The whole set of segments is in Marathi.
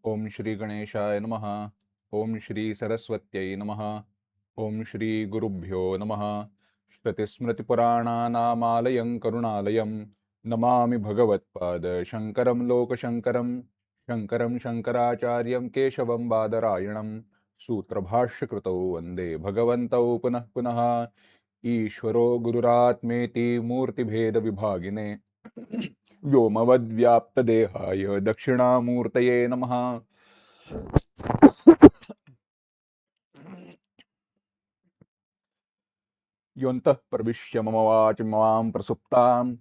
ओम श्री गणेशाय नमः। ओम श्री सरस्वत्यै नमः। ओम श्री गुरुभ्यो नमः। श्रुतिस्मृतिपुराणानामालयं करुणालयं नमामि भगवत्पाद शंकरं लोकशंकरं शंकरं शंकराचार्यं केशवं बादरायणं सूत्रभाष्यकृतौ वन्दे भगवन्तौ पुनः पुनः। ईश्वरो गुरुरात्मेति मूर्तिभेदविभागिने व्योमवद्व्याप्तदेहाय दक्षिणामूर्तये नमः। योऽन्तः प्रविश्य मम वाचमिमां प्रसुप्तां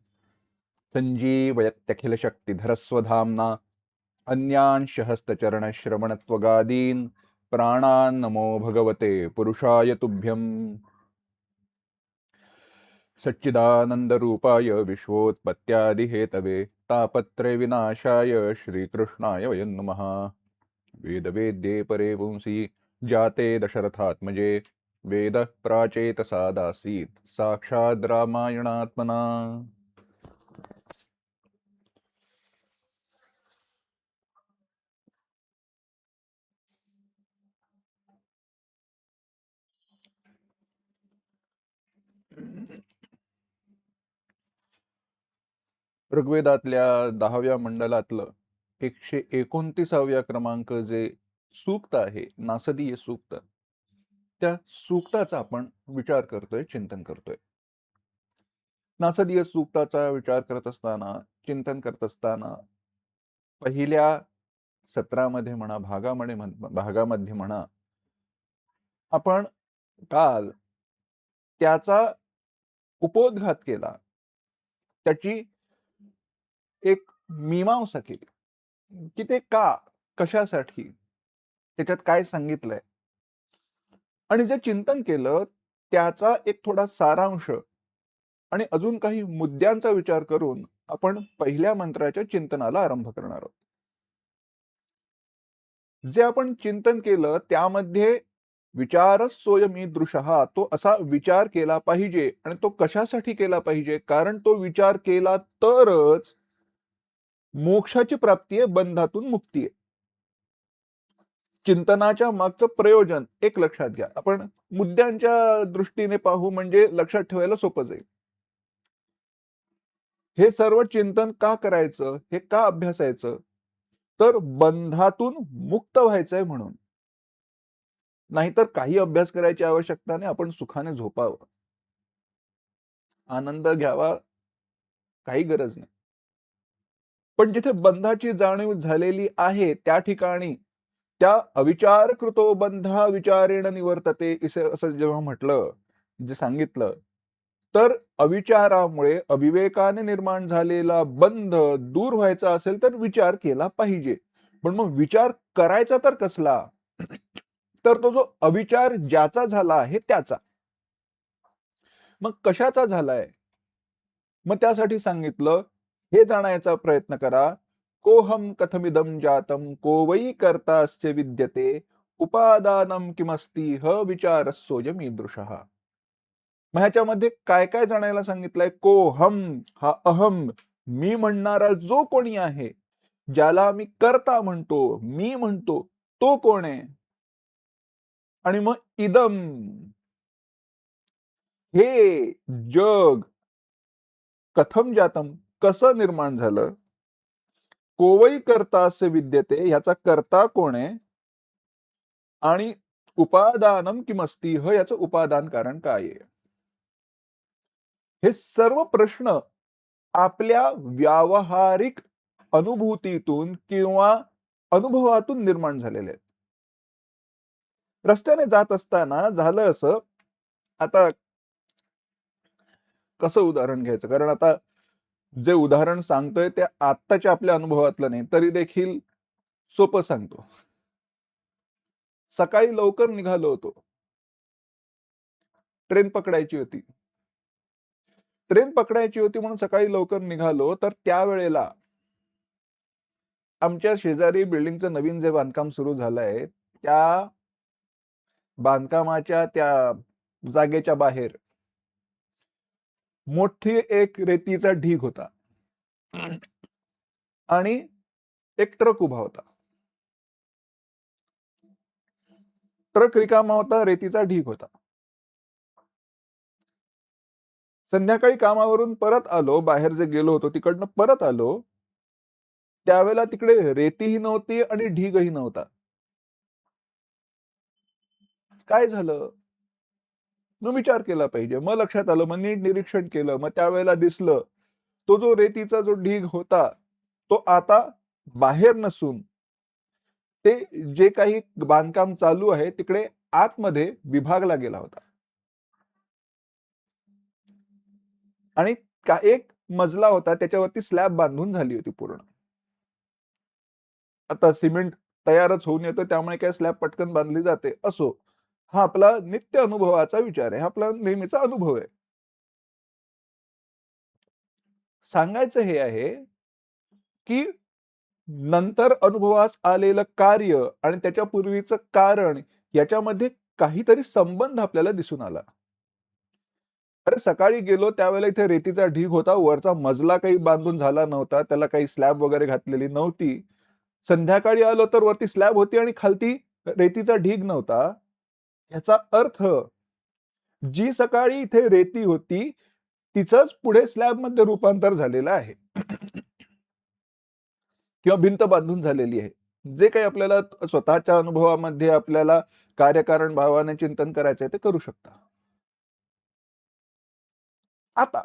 सञ्जीवयत्यखिलशक्तिधरस्वधाम्ना अन्यांश हस्तचरणश्रवणत्वगादीन् प्राणान् नमो भगवते पुरुषाय तुभ्यम्। सच्चिदानन्दरूपाय विश्वोत्पत्त्यादिहेतवे तापत्रय विनाशाय श्रीकृष्णाय वयं नमः। वेदवेद्ये परे पुंसि जाते दशरथात्मजे वेद प्राचेतसादासीत् साक्षाद् रामायणात्मना। ऋग्वेदातल्या 10व्या मंडलातलं 129व्या क्रमांक जे सूक्त आहे, नासदीय सूक्त, त्या सूक्ताचा आपण विचार करतोय, चिंतन करतोय. नासदीय सूक्ताचा विचार करत असताना, चिंतन करत असताना पहिल्या सत्रामध्ये म्हणा, भागामध्ये म्हणा, आपण काल त्याचा उपोद्घात केला, त्याची एक मीमांसा केली की ते का, कशासाठी, त्याच्यात काय सांगितलंय, आणि जे चिंतन केलं त्याचा एक थोडा सारांश आणि अजून काही मुद्द्यांचा विचार करून आपण पहिल्या मंत्राच्या चिंतनाला आरंभ करणार आहोत. जे आपण चिंतन केलं त्यामध्ये विचारच सोयमीदृशः, तो असा विचार केला पाहिजे. आणि तो कशासाठी केला पाहिजे? कारण तो विचार केला तरच मोक्षाची प्राप्ती आहे, बंधातून मुक्ती आहे. चिंतनाच्या मागचं प्रयोजन एक लक्षात घ्या. आपण मुद्द्यांच्या दृष्टीने पाहू म्हणजे लक्षात ठेवायला सोपं जाईल. हे सर्व चिंतन का करायचं, हे का अभ्यासायचं? तर बंधातून मुक्त व्हायचंय म्हणून. नाहीतर काही अभ्यास करायची आवश्यकता नाही, आपण सुखाने झोपावं, आनंद घ्यावा, काही गरज नाही. पण जिथे बंधाची जाणीव झालेली आहे त्या ठिकाणी त्या अविचार कृतो बंधा विचारेण निवर्तते असं जेव्हा म्हटलं, जे सांगितलं, तर अविचारामुळे अविवेकाने निर्माण झालेला बंध दूर व्हायचा असेल तर विचार केला पाहिजे. पण मग विचार करायचा तर कसला? तर तो जो अविचार ज्याचा झाला आहे त्याचा. मग कशाचा झालाय? मग त्यासाठी सांगितलं, हे जाणायचा प्रयत्न करा. कोहम कथमिदम जातम को वै कर्तास्य विद्यते उपादानम किमस्ति ह विचारस्योयमीदृशः. मग ह्याच्यामध्ये काय काय जाणायला सांगितलंय? कोहम, हा अहम, मी म्हणणारा जो कोणी आहे, ज्याला मी कर्ता म्हणतो, मी म्हणतो, तो कोण आहे? आणि मग इदम, हे जग, कथम जातम, कसं निर्माण झालं, कोवई कर्ता असे विद्यते, ह्याचा कर्ता कोण आहे, आणि उपादानम किमस्ति ह, याचं उपादान कारण काय आहे. हे सर्व प्रश्न आपल्या व्यावहारिक अनुभूतीतून किंवा अनुभवातून निर्माण झालेले आहेत. रस्त्याने जात असताना झालं असं, आता कसं उदाहरण घ्यायचं, कारण आता जे उदाहरण सांगतोय ते आत्ताच्या आपल्या अनुभवातलं नाही, तरी देखील सोपं सांगतो. सकाळी लवकर निघालो होतो, ट्रेन पकडायची होती. ट्रेन पकडायची होती म्हणून सकाळी लवकर निघालो, तर त्यावेळेला आमच्या शेजारी बिल्डिंगचं नवीन जे बांधकाम सुरू झालंय, त्या बांधकामाच्या त्या जागेच्या बाहेर मोठी एक रेतीचा ढीग होता आणि एक ट्रक उभा होता. ट्रक रिकामा होता, रेतीचा ढीग होता. संध्याकाळी कामावरून परत आलो, बाहेर जे गेलो होतो तिकडनं परत आलो. त्यावेळेला तिकडे रेतीही नव्हती आणि ढीगही नव्हता. काय झालं? मग विचार केला पाहिजे. मग लक्षात आलं, मग नीट निरीक्षण केलं. मग त्यावेळेला दिसलं, तो जो रेतीचा जो ढीग होता, तो आता बाहेर नसून ते जे काही बांधकाम चालू आहे तिकडे आतमध्ये विभागला गेला होता. आणि एक मजला होता त्याच्यावरती स्लॅब बांधून झाली होती पूर्ण. आता सिमेंट तयारच होऊन येतं त्यामुळे काय स्लॅब पटकन बांधली जाते. असो. हा आपला नित्य अनुभवाचा विचार आहे. हा आपला नेहमीचा अनुभव आहे. सांगायचं हे आहे, की नंतर अनुभवास आलेलं कार्य आणि त्याच्यापूर्वीचं कारण याच्यामध्ये काहीतरी संबंध आपल्याला दिसून आला. अरे सकाळी गेलो त्यावेळेला इथे रेतीचा ढीग होता. वरचा मजला काही बांधून झाला नव्हता. त्याला काही स्लॅब वगैरे घातलेली नव्हती. संध्याकाळी आलो तर वरती स्लॅब होती आणि खालती रेतीचा ढीग नव्हता. याचा अर्थ जी सकाळी इथे रेती होती, तिचंच पुढे स्लॅबमध्ये रूपांतर झालेलं आहे. किंवा भिंत बांधून झालेली आहे. जे काही आपल्याला स्वतःच्या अनुभवामध्ये आपल्याला कार्यकारण भावाने चिंतन करायचं आहे ते करू शकता. आता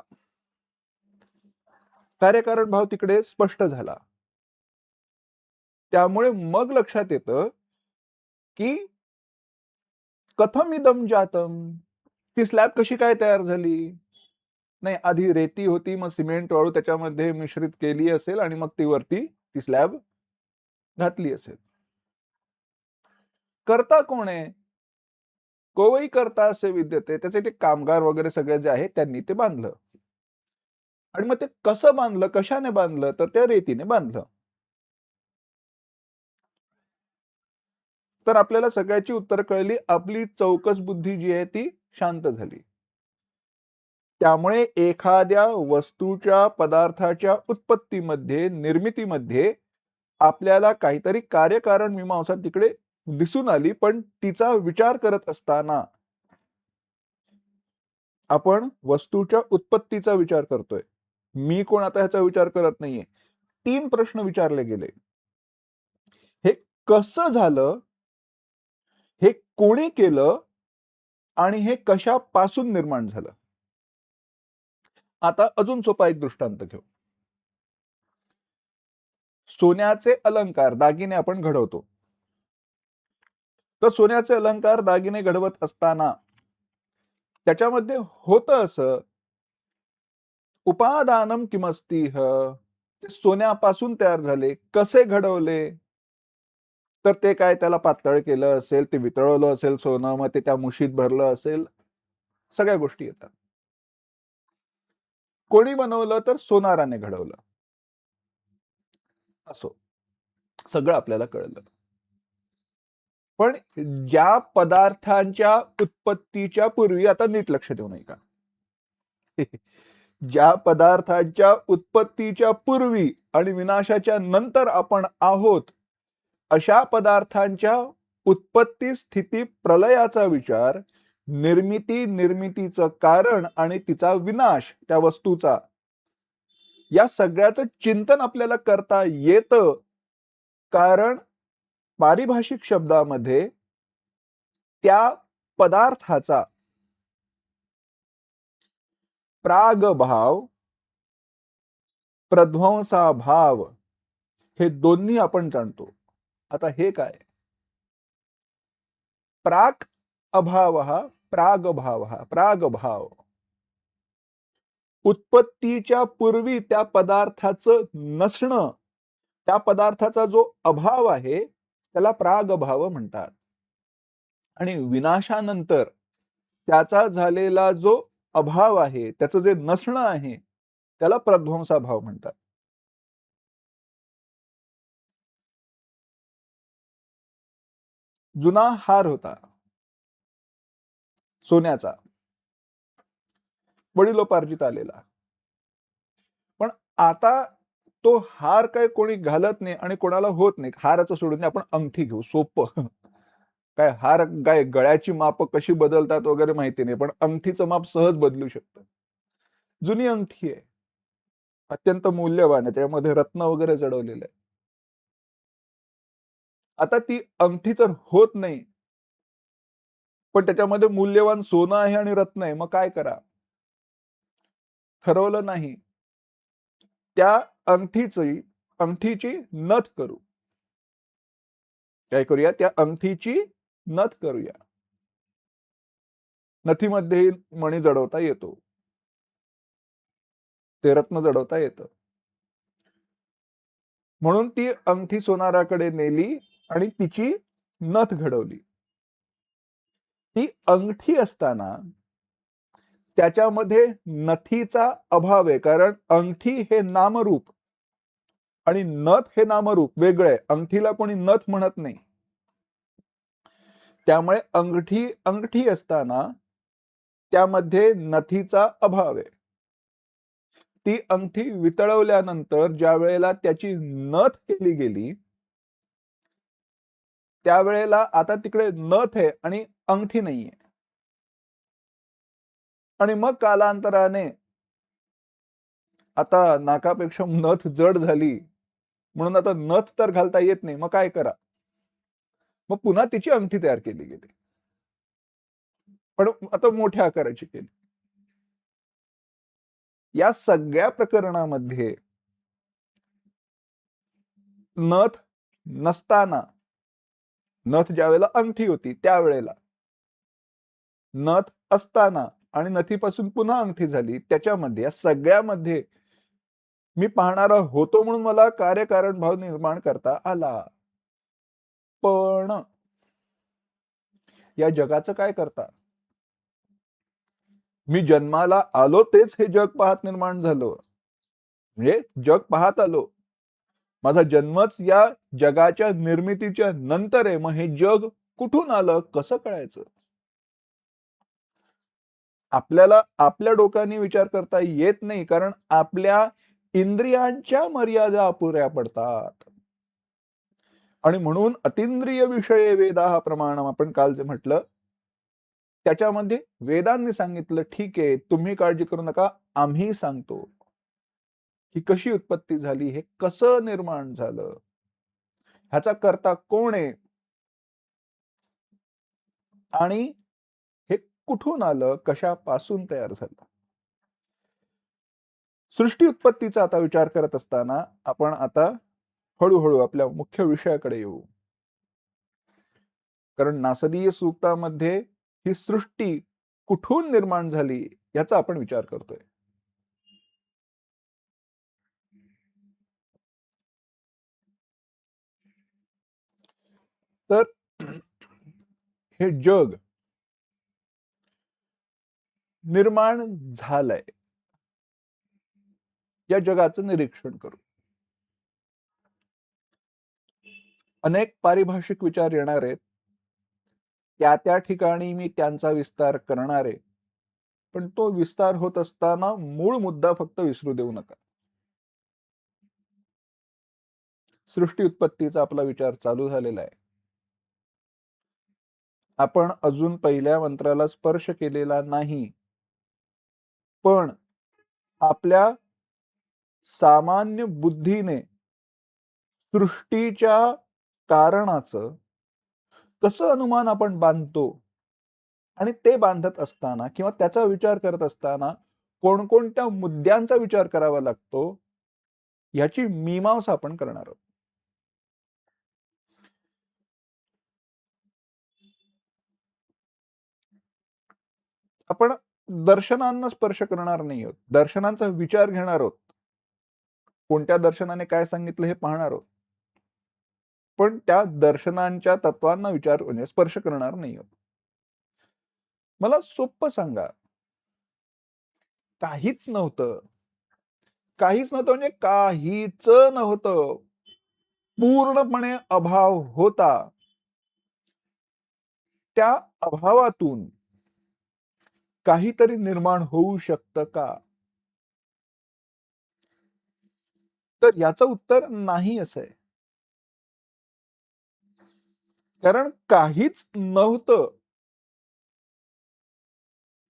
कार्यकारण भाव तिकडे स्पष्ट झाला. त्यामुळे मग लक्षात येतं, की कथम इदम जातम? ती स्लॅब कशी काय तयार झाली? नाही आधी रेती होती, मग सिमेंट वाळू त्याच्यामध्ये मिश्रित केली असेल आणि मग ती वरती ती स्लॅब घातली असेल. करता कोण आहे? कोवई करता असे विद्यते. त्याचे ते कामगार वगैरे सगळे जे आहेत त्यांनी ते बांधलं. आणि मग ते कसं बांधलं, कशाने बांधलं? तर त्या रेतीने बांधलं. तर आपल्याला सगळ्याची उत्तर कळली. आपली चौकस बुद्धी जी आहे ती शांत झाली. त्यामुळे एखाद्या वस्तूच्या, पदार्थाच्या उत्पत्तीमध्ये, निर्मितीमध्ये आपल्याला काहीतरी कार्यकारण मीमांसा तिकडे दिसून आली, पण तिचा विचार करत असताना आपण वस्तूच्या उत्पत्तीचा विचार करतोय. मी कोण आता ह्याचा विचार करत नाहीये. 3 प्रश्न विचारले गेले. हे कसं झालं? हे कोणी केलं? आणि हे कशापासून निर्माण झालं? आता अजून सोपा एक दृष्टांत घेऊ. सोन्याचे अलंकार, दागिने आपण घडवतो. तर सोन्याचे अलंकार, दागिने घडवत असताना त्याच्यामध्ये होतं असं, उपादानम किमस्तीह, ते सोन्यापासून तयार झाले. कसे घडवले? तर ते काय त्याला पातळ केलं असेल, ते वितळवलं असेल सोनं, मग ते त्या मुशीत भरलं असेल. सगळ्या गोष्टी येतात. कोणी बनवलं? तर सोनाराने घडवलं. असो. सगळं आपल्याला कळलं. पण ज्या पदार्थांच्या उत्पत्तीच्या पूर्वी आता नीट लक्ष देऊ नये का? ज्या पदार्थांच्या उत्पत्तीच्या पूर्वी आणि विनाशाच्या नंतर आपण आहोत, अशा पदार्थांच्या उत्पत्ती, स्थिती, प्रलयाचा विचार, निर्मिती, निर्मितीचं कारण आणि तिचा विनाश त्या वस्तूचा, या सगळ्याचं चिंतन आपल्याला करता येतं. कारण पारिभाषिक शब्दामध्ये त्या पदार्थाचा प्रागभाव, प्रध्वंसाभाव हे दोन्ही आपण जाणतो. आता हे काय? प्राक अभावः, प्रागभावः, प्रागभाव. उत्पत्तीच्या पूर्वी त्या पदार्थाचं नसणं, त्या पदार्थाचा जो अभाव आहे त्याला प्रागभाव म्हणतात. आणि विनाशानंतर त्याचा झालेला जो अभाव आहे, त्याचं जे नसणं आहे त्याला प्रध्वंसाभाव म्हणतात. जुना हार होता सोन्याचा, वडिलोपार्जित आलेला. पण आता तो हार काय कोणी घालत नाही आणि कोणाला होत नाही. हाराचं सोडून आपण अंगठी घेऊ, सोपं. काय हार काय गळ्याची माप कशी बदलतात वगैरे माहिती नाही, पण अंगठीचं माप सहज बदलू शकतं. जुनी अंगठी आहे. अत्यंत मौल्यवान आहे. त्यामध्ये रत्न वगैरे जडवलेलं आहे. आता ती अंगठी तर होत नाही, पण त्याच्यामध्ये मूल्यवान सोनं आहे आणि रत्न आहे. मग काय करा? ठरवलं नाही. त्या अंगठीची नथ करू. काय करूया? त्या अंगठीची नथ करूया. नथीमध्ये मणी जडवता येतो. ते रत्न जडवता येतं. म्हणून ती अंगठी सोनाराकडे नेली आणि तिची नथ घडवली. ती अंगठी असताना त्याच्यामध्ये नथीचा अभाव आहे. कारण अंगठी हे नामरूप आणि नथ हे नामरूप वेगळं आहे. अंगठीला कोणी नथ म्हणत नाही. त्यामुळे अंगठी अंगठी असताना त्यामध्ये नथीचा अभाव आहे. ती अंगठी वितळवल्यानंतर ज्या वेळेला त्याची नथ केली गेली, त्यावेळेला आता तिकडे नथ आहे आणि अंगठी नाहीये. आणि मग कालांतराने आता नाकापेक्षा नथ जड झाली, म्हणून आता नथ तर घालता येत नाही. मग काय करा? मग पुन्हा तिची अंगठी तयार केली गेली. पण आता मोठ्या आकाराची केली. या सगळ्या प्रकरणामध्ये नथ नसताना, नथ ज्यावेळेला अंगठी होती त्यावेळेला, नथ असताना आणि नथीपासून पुन्हा अंगठी झाली, त्याच्यामध्ये या सगळ्यामध्ये मी पाहणारा होतो म्हणून मला कार्यकारण भाव निर्माण करता आला. पण या जगाचं काय करता? मी जन्माला आलो तेच हे जग पाहत निर्माण झालं. म्हणजे जग पाहत आलो. माझा जन्मच या जगाच्या निर्मितीच्या नंतर आहे. मग हे जग कुठून आलं? कसं कळायचं? आपल्याला आपल्या डोक्याने विचार करता येत नाही, कारण आपल्या इंद्रियांच्या मर्यादा अपुऱ्या पडतात. आणि म्हणून अतींद्रिय विषये वेदा प्रमाणम आपण काल जे म्हटलं, त्याच्यामध्ये वेदांनी सांगितलं, ठीक आहे, तुम्ही काळजी करू नका, आम्ही सांगतो. ही कशी उत्पत्ती झाली, हे कसं निर्माण झालं, ह्याचा कर्ता कोण आहे आणि हे कुठून आलं, कशापासून तयार झालं. सृष्टी उत्पत्तीचा आता विचार करत असताना आपण आता हळूहळू आपल्या मुख्य विषयाकडे येऊ. कारण नासदीय सूक्तामध्ये ही सृष्टी कुठून निर्माण झाली याचा आपण विचार करतोय. तर हे जग निर्माण झालंय, या जगाचं निरीक्षण करू. अनेक पारिभाषिक विचार येणार आहेत, त्या त्या ठिकाणी मी त्यांचा विस्तार करणार आहे. पण तो विस्तार होत असताना मूळ मुद्दा फक्त विसरू देऊ नका. सृष्टी उत्पत्तीचा आपला विचार चालू झालेला आहे. आपण अजून पहिल्या मंत्राला स्पर्श केलेला नाही, पण आपल्या सामान्य बुद्धीने सृष्टीच्या कारणाचं कसं अनुमान आपण बांधतो आणि ते बांधत असताना किंवा त्याचा विचार करत असताना कोणकोणत्या मुद्द्यांचा विचार करावा लागतो, याची मीमांसा आपण करणार आहोत. आपण दर्शनांना स्पर्श करणार नाही आहोत, दर्शनांचा विचार घेणार आहोत. कोणत्या दर्शनाने काय सांगितलं हे पाहणार आहोत, पण त्या दर्शनांच्या तत्वांना विचार म्हणजे स्पर्श करणार नाही आहोत. मला सोपं सांगा, काहीच नव्हतं, काहीच नव्हतं म्हणजे काहीच नव्हतं, पूर्णपणे अभाव होता. त्या अभावातून काहीतरी निर्माण होऊ शकतं का? तर याचं उत्तर नाही असं आहे. कारण काहीच नव्हतं.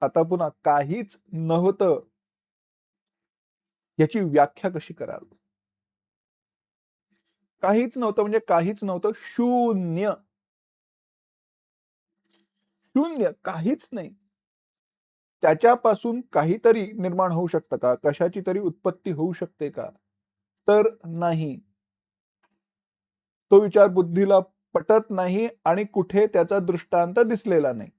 आता पुन्हा काहीच नव्हतं याची व्याख्या कशी कराल? काहीच नव्हतं म्हणजे काहीच नव्हतं. शून्य. शून्य. काहीच नाही. त्याच्यापासून काहीतरी निर्माण होऊ शकतं का? कशाची तरी उत्पत्ती होऊ शकते का? तर नाही. तो विचार बुद्धीला पटत नाही आणि कुठे त्याचा दृष्टांत दिसलेला नाही.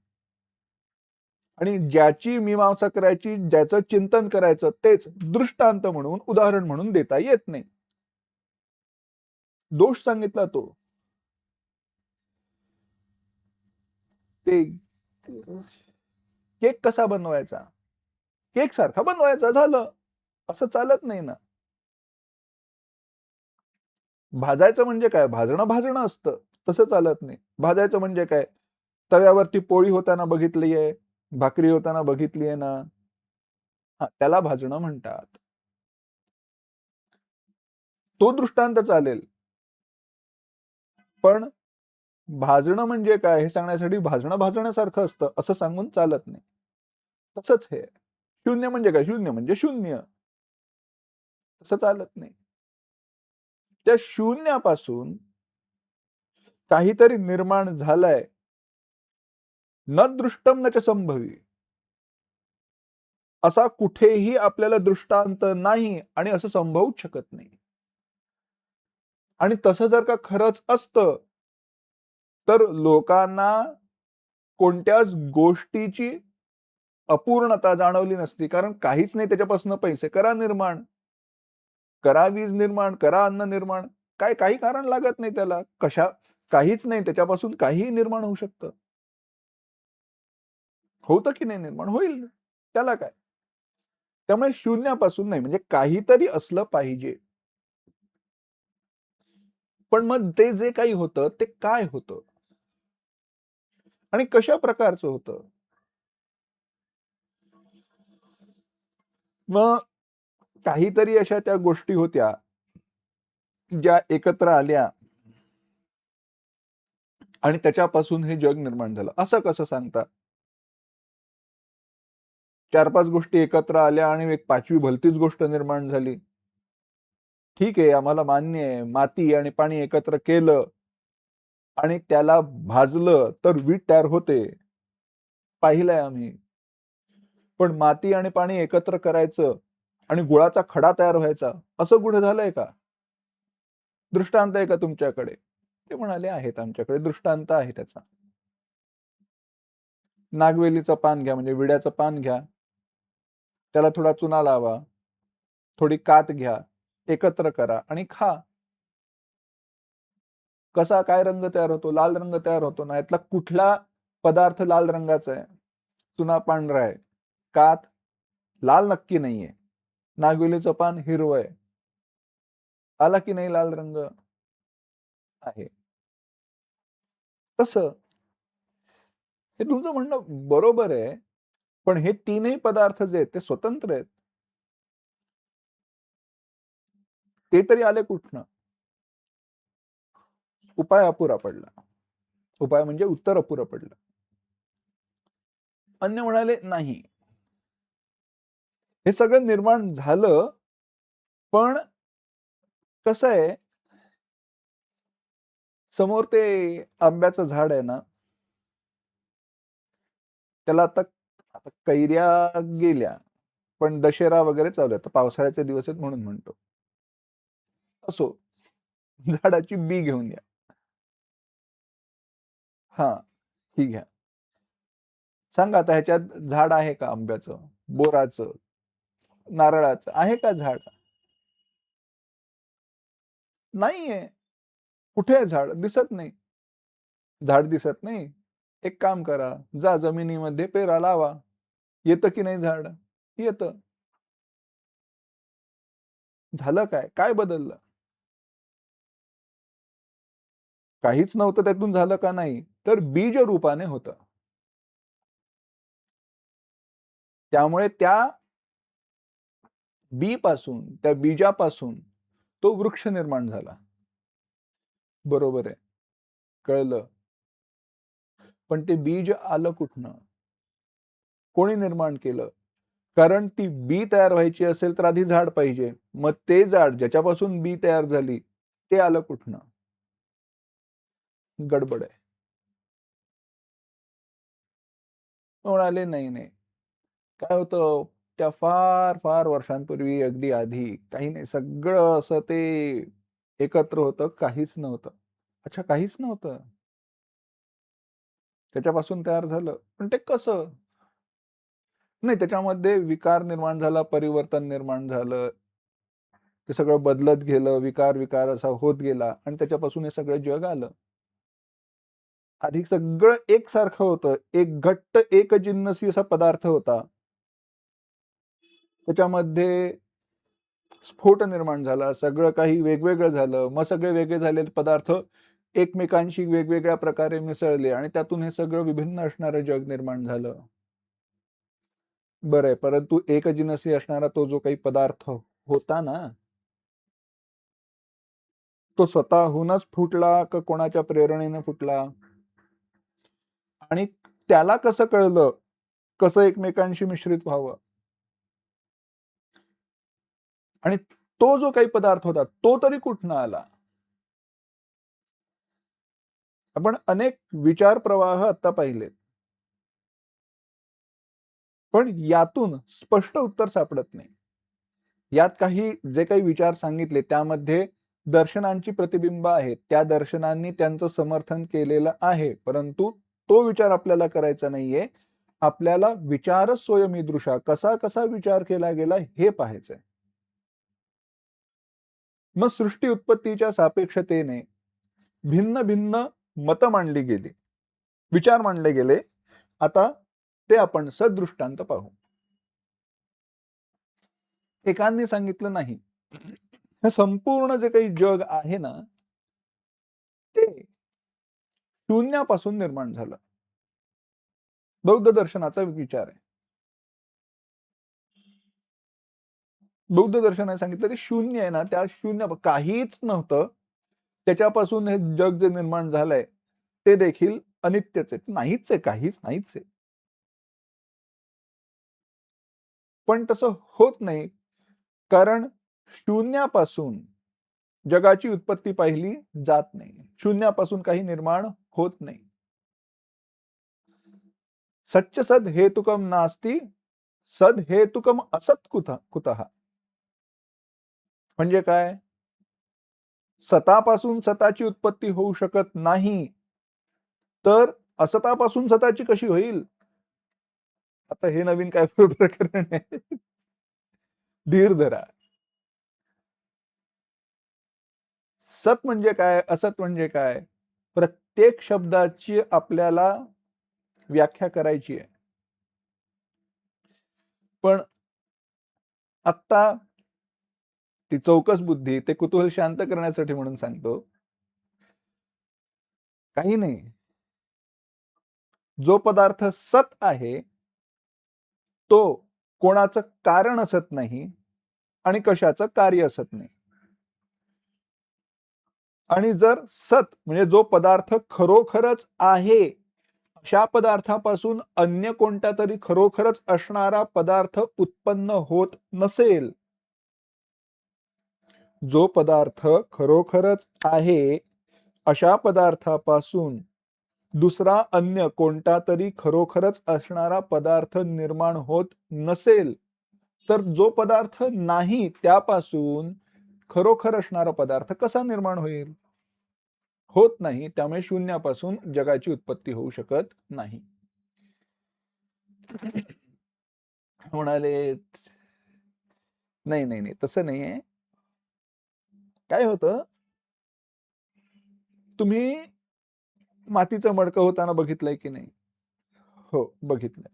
आणि ज्याची मीमांसा करायची, ज्याचं चिंतन करायचं तेच दृष्टांत म्हणून, उदाहरण म्हणून देता येत नाही. दोष सांगितला तो. ते केक कसा बनवायचा? केक सारखा बनवायचा झालं. असं चालत नाही ना. भाजायचं म्हणजे काय? भाजणं असतं. तसं चालत नाही. भाजायचं म्हणजे काय? तव्यावरती पोळी होताना बघितली आहे, भाकरी होताना बघितली आहे ना? हां, त्याला भाजणं म्हणतात. तो दृष्टांत चालेल. पण भाजणं म्हणजे काय हे सांगण्यासाठी भाजणं भाजण्यासारखं असतं, असं सांगून चालत नाही. तसंच हे. शून्य म्हणजे काय? शून्य म्हणजे शून्य. तसं चालत नाही. त्या शून्यापासून काहीतरी निर्माण झालंय. न दृष्टम न च संभवी. असा कुठेही आपल्याला दृष्टांत नाही आणि असं संभवूच शकत नाही. आणि तसं जर का खरंच असतं, तर लोकांना कोणत्याच गोष्टीची अपूर्णता जाणवली नसती. कारण काहीच नाही त्याच्यापासून पैसे करा निर्माण, करा वीज निर्माण, करा अन्न निर्माण. काही कारण लागत नाही त्याला. काहीच नाही त्याच्यापासून काहीही निर्माण होऊ शकतं. होतं की नाही निर्माण? होईल. त्याला काय? त्यामुळे शून्यापासून नाही म्हणजे काहीतरी असलं पाहिजे. पण मग ते जे काही होतं ते काय होतं? आणि कशा प्रकारचं होतं? मग काहीतरी अशा त्या गोष्टी होत्या, ज्या एकत्र आल्या आणि त्याच्यापासून हे जग निर्माण झालं. असं कसं सांगता? 4-5 गोष्टी एकत्र आल्या आणि एक 5वी भलतीच गोष्ट निर्माण झाली. ठीक आहे, आम्हाला मान्य आहे. माती आणि पाणी एकत्र केलं आणि त्याला भाजलं तर वीट तयार होते. पाहिलंय आम्ही. पण माती आणि पाणी एकत्र करायचं आणि गुळाचा खडा तयार व्हायचा, असं कुठे झालंय का? दृष्टांत आहे का तुमच्याकडे? ते म्हणाले, "आहेत आमच्याकडे दृष्टांत आहे त्याचा." नागवेलीचं पान घ्या म्हणजे विड्याचं पान घ्या, त्याला थोडा चुना लावा, थोडी कात घ्या, एकत्र करा आणि खा. कसा काय रंग तयार होतो? लाल रंग तयार होतो ना. यातला कुठला पदार्थ लाल रंगाचा आहे? चुना पांढरा आहे. कात लाल नक्की नाहीये. नागवेलीचं पान हिरवं आहे. आला की नाही लाल रंग? आहे. तसं हे तुमचं म्हणणं बरोबर आहे. पण हे तीनही पदार्थ जे आहेत ते स्वतंत्र आहेत. ते तरी आले कुठनं? उपाय अपुरा पडला. उपाय म्हणजे उत्तर अपुरं पडलं. अन्य म्हणाले, "नाही. हे सगळं निर्माण झालं, पण कसं आहे, समोर ते आंब्याचं झाड आहे ना, त्याला आता आता कैऱ्या गेल्या, पण दशेरा वगैरे चालू आहे. आता पावसाळ्याचे दिवस आहेत म्हणून म्हणतो. असो, झाडाची बी घेऊन या. हां, ही घ्या. सांगा आता ह्याच्यात झाड आहे का आंब्याचं, बोराचं, नारळाचं आहे का झाड? नाहीये. कुठे आहे झाड? दिसत नाही. झाड दिसत नाही. एक काम करा, जा जमिनीमध्ये पेरा लावा. येतं की नाही झाड? येतं. झालं काय? काय बदललं? काहीच नव्हतं त्यातून झालं का नाही? तर बीज रूपाने होतं. त्यामुळे त्या पासून, त्या बीजापासून तो वृक्ष निर्माण झाला. बरोबर आहे. कळलं. पण ते बीज आलं कुठनं? कोणी निर्माण केलं? कारण ती बी तयार व्हायची असेल तर आधी झाड पाहिजे. मग ते झाड ज्याच्यापासून बी तयार झाली, ते आलं कुठनं? गडबड आहे. म्हणाले, "नाही, नाही. काय होतं, त्या फार, फार वर्षांपूर्वी अगदी आधी काही नाही, सगळं असं ते एकत्र होतं, काहीच नव्हतं." अच्छा, काहीच नव्हतं. त्याच्यापासून तयार झालं. पण ते कसं? नाही, त्याच्यामध्ये विकार निर्माण झाला, परिवर्तन निर्माण झालं. ते सगळं बदलत गेलं, विकार असा होत गेला आणि त्याच्यापासून हे सगळं जग आलं. आधी सगळं एकसारखं होतं. एक घट्ट एकजिन्नसी असा पदार्थ होता. त्याच्यामध्ये स्फोट निर्माण झाला. सगळं काही वेगवेगळं झालं. मग सगळे वेगळे झालेले पदार्थ एकमेकांशी वेगवेगळ्या प्रकारे मिसळले आणि त्यातून हे सगळं विभिन्न असणारं जग निर्माण झालं. बरं आहे, परंतु एकजिनसी असणारा तो जो काही पदार्थ होता ना, तो स्वतःहूनच फुटला का कोणाच्या प्रेरणेने फुटला? आणि त्याला कसं कळलं, कसं एकमेकांशी मिश्रित व्हावं? आणि तो जो काही पदार्थ होता, तो तरी कुठनं आला? आपण अनेक विचार प्रवाह आता पाहिलेत. पण यातून स्पष्ट उत्तर सापडत नाही. यात काही जे काही विचार सांगितले त्यामध्ये दर्शनांची प्रतिबिंब आहेत. त्या दर्शनांनी त्यांचं समर्थन केलेलं आहे. परंतु तो विचार आपल्याला करायचा नाहीये. आपल्याला विचारच स्वयमीदृशा कसा विचार केला गेला हे पाहायचंय. मग सृष्टी उत्पत्तीच्या सापेक्षतेने भिन्न-भिन्न मतं मांडली गेली. विचार मांडले गेले. आता ते आपण सदृष्टांत पाहू. एकांनी सांगितलं नाही. हे संपूर्ण जे काही जग आहे ना, ते शून्यापासून निर्माण झालं. बौद्ध दर्शनाचा विचार आहे. बौद्ध दर्शनाने सांगितलं की शून्य आहे ना, त्या शून्य काहीच नव्हतं. त्याच्यापासून हे जग जे निर्माण झालंय, ते देखील अनित्यच आहे. नाहीच आहे, काहीच नाहीच आहे. पण तसं होत नाही. कारण शून्यापासून जगाची उत्पत्ती पाहिली जात नाही. शून्यापासून काही निर्माण होत नाही. सच्च सद हेतुकम नास्ति, सद हेतुकम असत कुतः. म्हणजे काय? सतापासून सताची उत्पत्ती होऊ शकत नाही. तर असतापासून सताची कशी होईल? आता हे नवीन काय प्रकरण आहे? धीर धरा. सत म्हणजे काय? असत म्हणजे काय? प्रत्येक शब्दाची आपल्याला व्याख्या करायची आहे. पण आत्ता ती चौकस बुद्धी, ते कुतूहल शांत करण्यासाठी म्हणून सांगतो. काही नाही. जो पदार्थ सत आहे, तो कोणाचं कारण असत नाही आणि कशाचं कार्य असत नाही. आणि जर सत म्हणजे जो पदार्थ खरोखरच आहे, अशा पदार्थापासून अन्य कोणता तरी खरोखरच असणारा पदार्थ उत्पन्न होत नसेल, जो पदार्थ खरोखरच आहे, अशा पदार्थापासून दुसरा अन्य कोणता तरी खरोखरच असणारा पदार्थ निर्माण होत नसेल, तर जो पदार्थ नाही त्यापासून खरोखर असणारा पदार्थ कसा निर्माण होईल? होत नाही. त्यामुळे शून्यापासून जगाची उत्पत्ती होऊ शकत नाही. म्हणाले, नाही, नाही, नाही, तसं नाहीये. काय होतं, तुम्ही मातीचं मडकं होताना बघितलंय की नाही? हो, बघितलंय.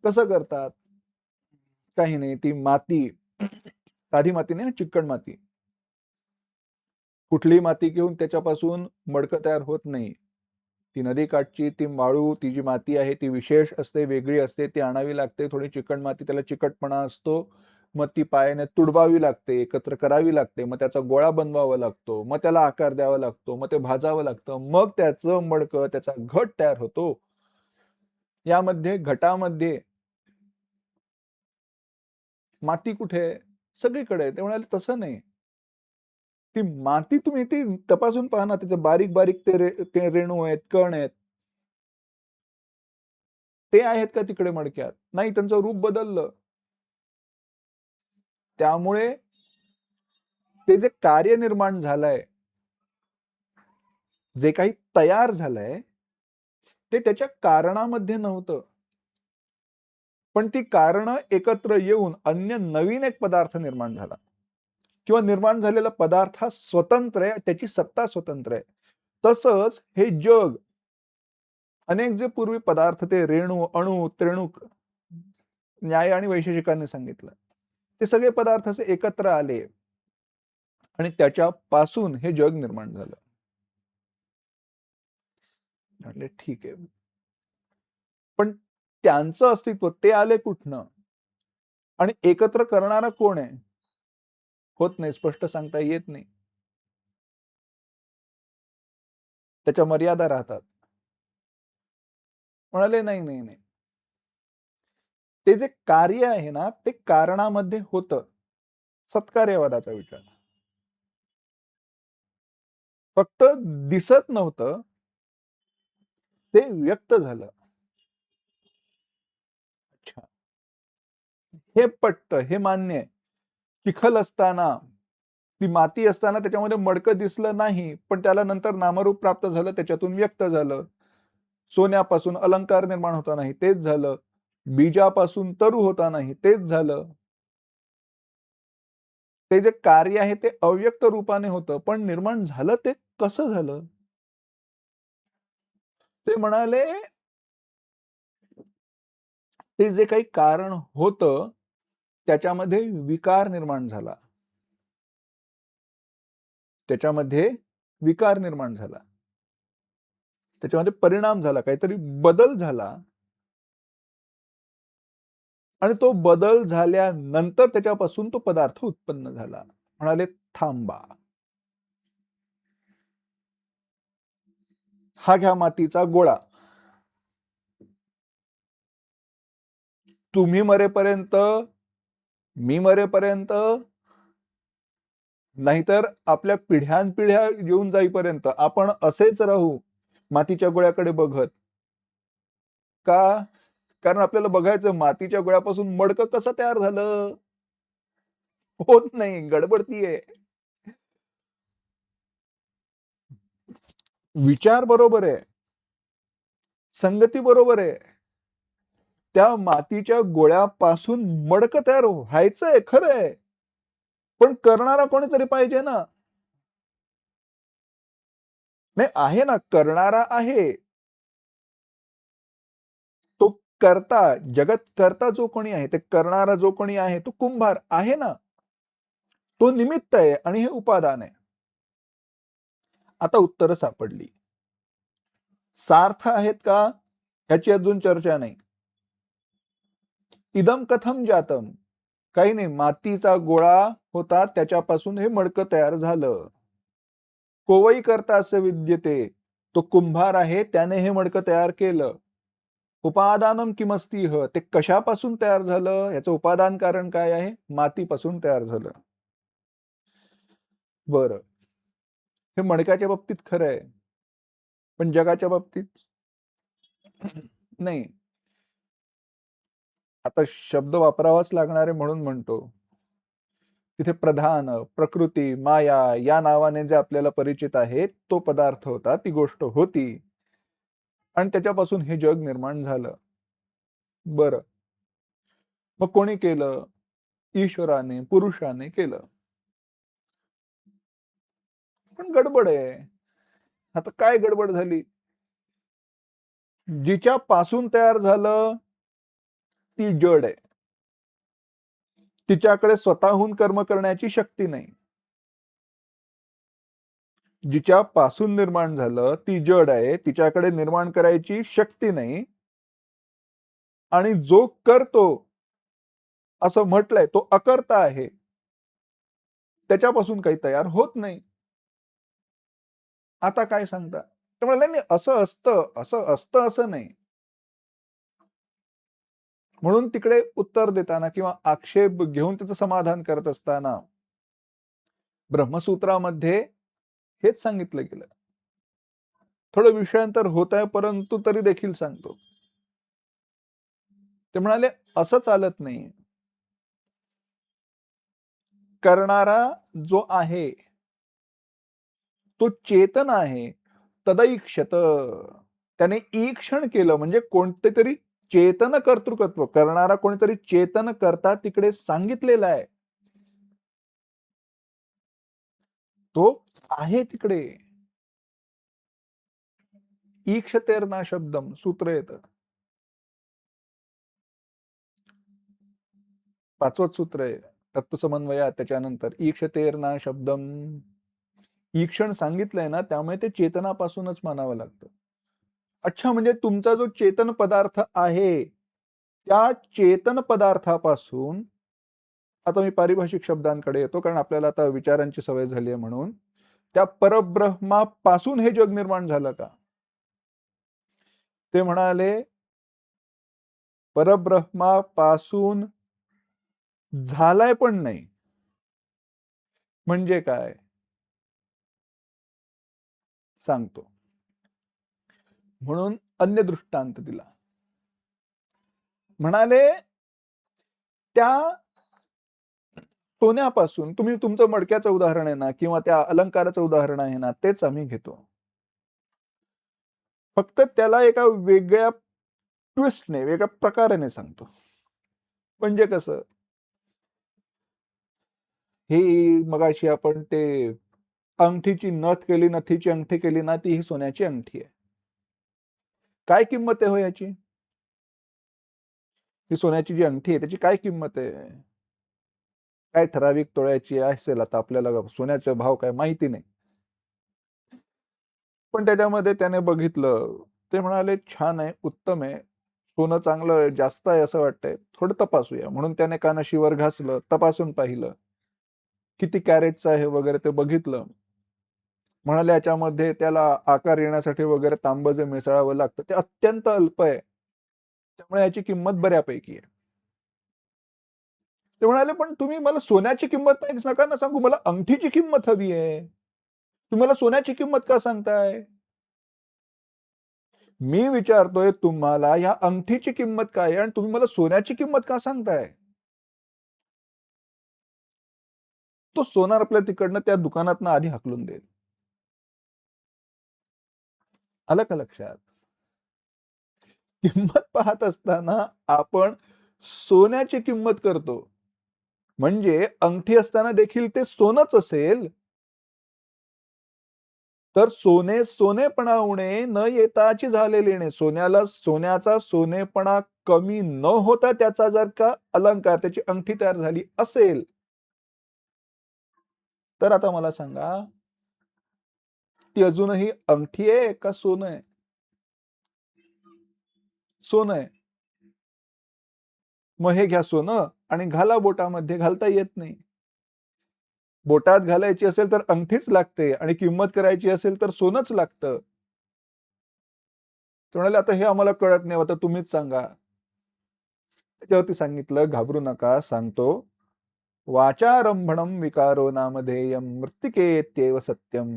कसं करतात? काही नाही, ती माती साधी माती नाही, चिकट माती. कुठलीही माती घेऊन त्याच्यापासून मडकं तयार होत नाही. ती नदीकाठची ती वाळू, ती जी माती आहे ती विशेष असते, वेगळी असते. ती आणावी लागते. थोडी चिकट माती, त्याला चिकटपणा असतो. मग ती पायाने तुडवावी लागते, एकत्र करावी लागते, मग त्याचा गोळा बनवावा लागतो, मग त्याला आकार द्यावा लागतो, मग ते भाजावं लागतं, मग त्याचं मडकं, त्याचा घट तयार होतो. यामध्ये घटामध्ये माती कुठे आहे? सगळीकडे आहे. ते म्हणाले तसं नाही. ती माती तुम्ही ती तपासून पहा ना, त्याचे बारीक बारीक ते रेणू आहेत, कण आहेत. ते आहेत का तिकडे मडक्यात? नाही, त्यांचं रूप बदललं. त्यामुळे ते जे कार्य निर्माण झालंय, जे काही तयार झालंय, ते त्याच्या कारणामध्ये नव्हतं. पण ती कारणं एकत्र येऊन अन्य नवीन एक पदार्थ निर्माण झाला किंवा निर्माण झालेला पदार्थ हा स्वतंत्र आहे, त्याची सत्ता स्वतंत्र आहे. तसंच हे जग, अनेक जे पूर्वी पदार्थ ते रेणू, अणू, त्रेणुक, न्याय आणि वैशेषिकांनी सांगितलं. ते सगळे पदार्थ असे एकत्र आले आणि त्याच्यापासून हे जग निर्माण झालं. म्हटले ठीक आहे. पण त्यांचं अस्तित्व ते आले कुठनं? आणि एकत्र करणारा कोण आहे? होत नाही, स्पष्ट सांगता येत नाही. त्याच्या मर्यादा राहतात. म्हणाले नाही, नाही, नाही. ते जे कार्य आहे ना, ते कारणामध्ये होतं. सत्कार्यवादाचा विचार. फक्त दिसत नव्हतं, ते व्यक्त झालं. अच्छा. हे पटतं, हे मान्य आहे. चिखल असताना, ती माती असताना त्याच्यामध्ये मडकं दिसलं नाही, पण त्याला नंतर नामरूप प्राप्त झालं, त्याच्यातून व्यक्त झालं. सोन्यापासून अलंकार निर्माण होता नाही, तेच झालं. बीजापासून तरु होता नाही, तेच झालं. ते जे कार्य आहे ते अव्यक्त रूपाने होतं, पण निर्माण झालं ते कसं झालं? ते म्हणाले, ते जे काही कारण होतं, त्याच्यामध्ये विकार निर्माण झाला. त्याच्यामध्ये विकार निर्माण झाला. त्याच्यामध्ये परिणाम झाला, काहीतरी बदल झाला आणि तो बदल झाल्यानंतर त्याच्यापासून तो पदार्थ उत्पन्न झाला. म्हणाले थांबा. हा घ्या मातीचा गोळा. तुम्ही मरेपर्यंत, मी मरेपर्यंत, नाहीतर आपल्या पिढ्यानपिढ्या येऊन जाईपर्यंत आपण असेच राहू मातीच्या गोळ्याकडे बघत. का? कारण आपल्याला बघायचं मातीच्या गोळ्यापासून मडकं कसं तयार झालं? होत नाही, गडबडती आहे. विचार बरोबर आहे, संगती बरोबर आहे. त्या मातीच्या गोळ्यापासून मडकं तयार व्हायचंय, खरं आहे. पण करणारा कोणीतरी पाहिजे ना. नाही, आहे ना, करणारा आहे. तो कर्ता, जगत कर्ता जो कोणी आहे, ते करणारा जो कोणी आहे, तो कुंभार आहे ना. तो निमित्त आहे आणि हे उपादान आहे. आता उत्तरं सापडली. सार्थ आहेत का? ह्याची अजून चर्चा नाही. इदम कथम जातम. काही नाही, मातीचा गोळा होता, त्याच्यापासून हे मडकं तयार झालं. कोवई करता असं विद्यते. तो कुंभार आहे, त्याने हे मडकं तयार केलं. उपादानम किमस्तीह. ते कशापासून तयार झालं? याचं उपादान कारण काय आहे? मातीपासून तयार झालं. बरं. हे मडक्याच्या बाबतीत खरं आहे. पण जगाच्या बाबतीत नाही. आता शब्द वापरावाच लागणार आहे म्हणून म्हणतो. तिथे प्रधान, प्रकृती, माया या नावाने जे आपल्याला परिचित आहे, तो पदार्थ होता, ती गोष्ट होती आणि त्याच्यापासून हे जग निर्माण झालं. बरं. मग कोणी केलं? ईश्वराने, पुरुषाने केलं. पण गडबड आहे. आता काय गडबड झाली? जिच्यापासून तयार झालं, ती जड आहे. तिच्याकडे स्वतःहून कर्म करण्याची शक्ती नाही. जिच्यापासून निर्माण झालं, ती जड आहे. तिच्याकडे निर्माण करायची शक्ती नाही. आणि जो करतो, असं म्हटलंय, तो अकर्ता आहे. त्याच्यापासून काही तयार होत नाही. आता काय सांगता? ते म्हणाले, "नाही, असं असतं, असं असतं असं नाही." म्हणून तिकडे उत्तर देताना किंवा आक्षेप घेऊन त्याचं समाधान करत असताना ब्रह्मसूत्रामध्ये हेच सांगितलं गेलं. थोडं विषयांतर होत आहे, परंतु तरी देखील सांगतो. ते म्हणाले, "असं चालत नाही. करणारा जो आहे, तो चेतन आहे. तदैक्षत. त्याने ईक्षण केलं म्हणजे कोणतेतरी चेतन कर्तृकत्व करणारा कोणीतरी चेतन करता तिकडे सांगितलेला आहे. तो आहे तिकडे. ईक्षतेर्ना शब्दम सूत्र येतं. 5वं सूत्र आहे. तत्वसमन्वयात त्याच्यानंतर ईक्षतेर्ना शब्दम. ईक्षण सांगितलंय ना, त्यामुळे ते चेतनापासूनच मानावं लागतं. अच्छा, म्हणजे तुमचा जो चेतन पदार्थ आहे, त्या चेतन पदार्थापासून आता मी पारिभाषिक शब्दांकडे येतो, कारण आपल्याला आता विचारांची सवय झाली आहे म्हणून. त्या परब्रह्मापासून हे जग निर्माण झालं का? ते म्हणाले, परब्रह्मापासून झालाय पण नाही. म्हणजे काय? सांगतो. म्हणून अन्य दृष्टांत दिला. म्हणाले, त्या सोन्यापासून तुम्ही तुमचं मडक्याचं उदाहरण आहे ना किंवा त्या अलंकाराचं उदाहरण आहे ना, तेच आम्ही घेतो. फक्त त्याला एका वेगळ्या ट्विस्टने, वेगळ्या प्रकाराने सांगतो. म्हणजे कसं? ही मगाशी आपण ते अंगठीची नथ केली, नथीची अंगठी केली ना, ती ही सोन्याची अंगठी आहे. काय किंमत आहे हो याची? ही सोन्याची जी अंगठी आहे, त्याची काय किंमत आहे? काय ठराविक तोळ्याची असेल, आता आपल्याला सोन्याचा भाव काय माहिती नाही. पण त्याच्यामध्ये त्याने बघितलं. ते म्हणाले, "छान आहे, उत्तम आहे. सोनं चांगलं जास्त आहे असं वाटतंय. थोडं तपासूया." म्हणून त्याने कानाशी वर घासलं, तपासून पाहिलं. किती कॅरेटचं आहे वगैरे ते बघितलं. म्हणाले, "याच्यामध्ये त्याला आकार येण्यासाठी वगैरे तांबं जे मिसळावं लागतं, ते अत्यंत अल्प आहे. त्यामुळे याची किंमत बऱ्यापैकी आहे." ते म्हणाले, "पण तुम्ही मला सोन्याची किंमत नाही नका ना सांगू, मला अंगठीची किंमत हवी आहे. तुम्ही मला सोन्याची किंमत का सांगताय?" मी विचारतोय तुम्हाला ह्या अंगठीची किंमत काय आहे आणि तुम्ही मला सोन्याची किंमत का सांगताय? तो सोनार आपल्या तिकडनं त्या दुकानातनं आधी हाकलून देईल. आलं का लक्षात? किंमत पाहत असताना आपण सोन्याची किंमत करतो. म्हणजे अंगठी असताना देखील ते सोनंच असेल, तर सोने सोनेपणा उणे न येताची झाले लेणे. सोन्याला सोन्याचा सोनेपणा कमी न होता त्याचा जर का अलंकार, त्याची अंगठी तयार झाली असेल, तर आता मला सांगा, ती अजूनही अंगठी आहे का सोनं आहे? सोनं आहे. मग हे घ्या सोनं आणि घाला बोटामध्ये, घालता येत नाही. बोटात घालायची असेल तर अंगठीच लागते आणि किंमत करायची असेल तर सोनंच लागतं. ते म्हणाले, "आता हे आम्हाला कळत नाही, आता तुम्हीच सांगा." त्याच्यावरती सांगितलं, "घाबरू नका, सांगतो. वाचारंभणं विकारो नामधेयं मृत्तिकेत्येव सत्यम."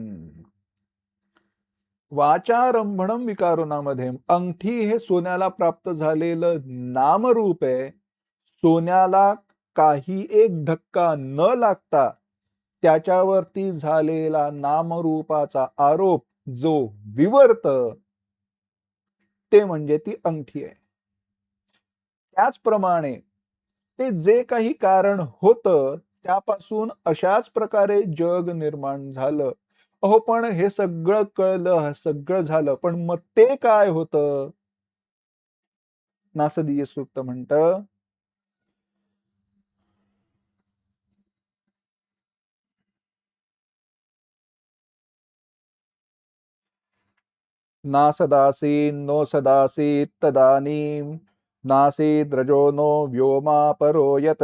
वाचारंभणं विकारो नामधेयं. अंगठी हे सोन्याला प्राप्त झालेलं नामरूप आहे. सोन्याला काही एक धक्का न लागता त्याच्यावरती झालेला नामरूपाचा आरोप जो विवर्त, ते म्हणजे ती अंगठी आहे. त्याचप्रमाणे ते जे काही कारण होतं, त्यापासून अशाच प्रकारे जग निर्माण झालं. अहो, पण हे सगळं कळलं, सगळं झालं, पण मग ते काय होतं? नासदीय सूक्त म्हणतं, नासदासी नो सदासी तदानीं नासीद्रजो नो व्योमा परो यत्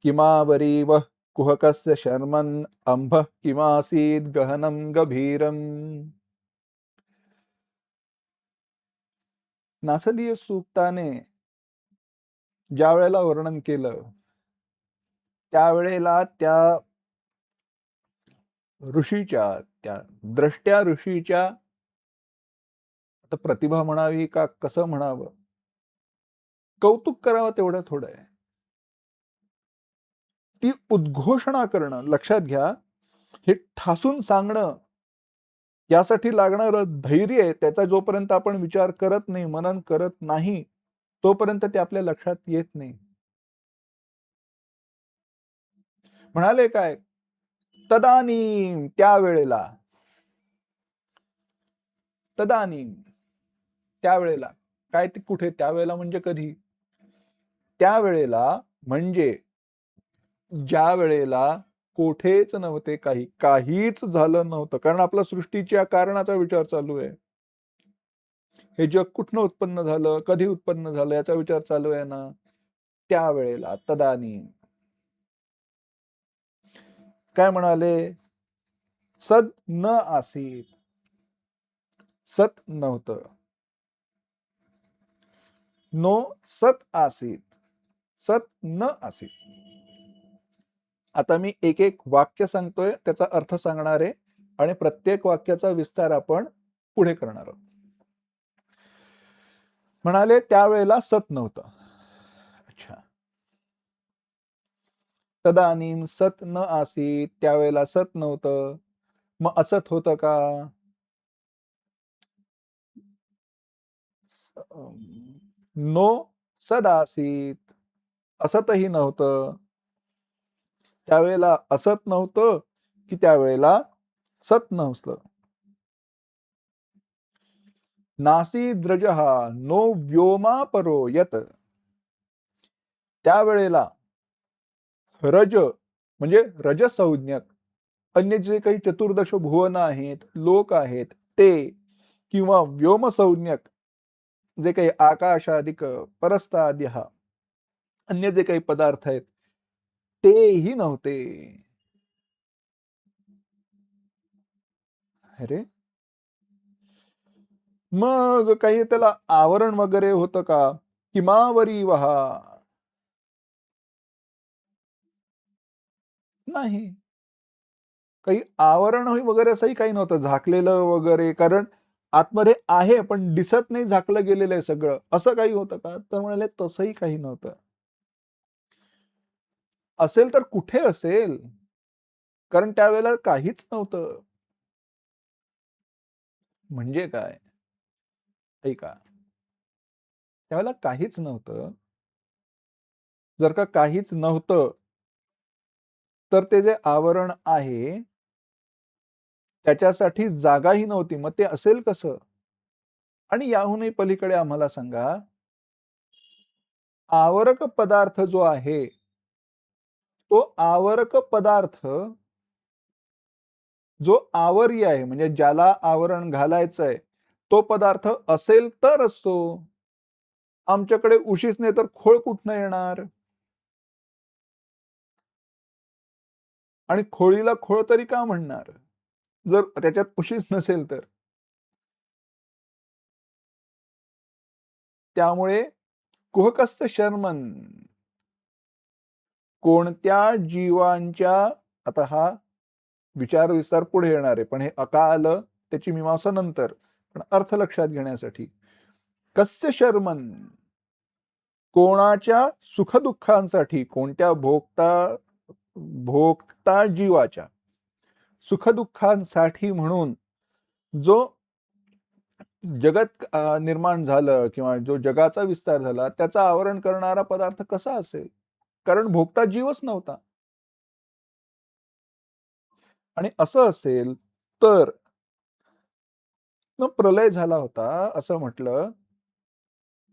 किमावरीवः कुहकस्य शर्मन् अंभः किमासीद् गहनं गभीरम्. नासदीय सूक्ताने ज्या वेळेला वर्णन केलं त्यावेळेला त्या ऋषीच्या, त्या द्रष्ट्या ऋषीच्या, आता प्रतिभा म्हणावी का कसं म्हणावं, कौतुक करावं तेवढं थोडं आहे. ती उद्घोषणा करणं, लक्षात घ्या, हे ठासून सांगणं, यासाठी लागणारं धैर्य आहे, त्याचा जोपर्यंत आपण विचार करत नाही, मनन करत नाही, तोपर्यंत ते आपल्या लक्षात येत नाही. म्हणाले काय, तदानीम त्यावेळेला, तदानीम त्यावेळेला, काय ते कुठे, त्यावेळेला म्हणजे कधी, त्यावेळेला म्हणजे ज्या वेळेला कोठेच नव्हते, काहीच झालं नव्हतं, कारण आपल्या सृष्टीच्या कारणाचा विचार चालू आहे. हे जग कुठनं उत्पन्न झालं, कधी उत्पन्न झालं, याचा विचार चालू आहे ना. त्यावेळेला तदानीम काय म्हणाले, सद न आसीत, सत नव्हतं, नो सत आसीत, सत न आसीत. आता मी एक एक वाक्य सांगतोय, त्याचा अर्थ सांगणार आहे आणि प्रत्येक वाक्याचा विस्तार आपण पुढे करणार आहोत. म्हणाले त्यावेळेला सत नव्हतं. अच्छा, तदानीम सत न आसीत, त्यावेळेला सत नव्हतं. मग असत होतं का, नो सदासीत, असतही नव्हतं. त्यावेळेला असत नव्हतं की त्यावेळेला सत नव्हतं. नासीद्रजः नो व्योमा परो यत, त्यावेळेला रज म्हणजे रजसंज्ञक अन्य जे काही चतुर्दश भुवन आहेत, लोक आहेत ते, किंवा व्योमसंज्ञक जे काही आकाशादिक परस्ताद्य अन्य जे काही पदार्थ आहेत तेही नव्हते. अरे, मग काही त्याला आवरण वगैरे होतं का, किमावरी वहा, नाही, काही आवरण वगैरे असंही काही नव्हतं, झाकलेलं वगैरे, कारण आतमध्ये आहे पण दिसत नाही, झाकलं गेलेलं आहे सगळं, असं काही होतं का, तर म्हणाले तसंही काही नव्हतं. असेल तर कुठे असेल, कारण त्यावेळेला काहीच नव्हतं. म्हणजे काय, ऐका, त्यावेळेला काहीच नव्हतं. जर का काहीच नव्हतं तर ते जे आवरण आहे त्याच्यासाठी जागाही नव्हती, मग ते असेल कसं. आणि याहूनही पलीकडे आम्हाला सांगा, आवरक पदार्थ जो आहे तो आवरक पदार्थ जो आवरी आहे, म्हणजे ज्याला आवरण घालायचंय, तो पदार्थ असेल तर असतो. आमच्याकडे उशीच नाही तर खोळ कुठनं येणार, आणि खोळीला खोळ तरी का म्हणणार जर त्याच्यात उशीच नसेल तर. त्यामुळे कुहकस्य शर्मन, कोणत्या जीवांच्या, आता हा विचार विस्तार पुढे येणार आहे, पण हे अका आलं त्याची मीमांसा नंतर, पण अर्थ लक्षात घेण्यासाठी, कस्य शर्मन, कोणाच्या सुखदुःखांसाठी, कोणत्या भोगता जीवाच्या सुखदुःखांसाठी म्हणून जो जगत निर्माण झालं किंवा जो जगाचा विस्तार झाला त्याचा आवरण करणारा पदार्थ कसा असेल, कारण भोगता जीवच नव्हता. आणि असं असेल तर प्रलय झाला होता असं म्हटलं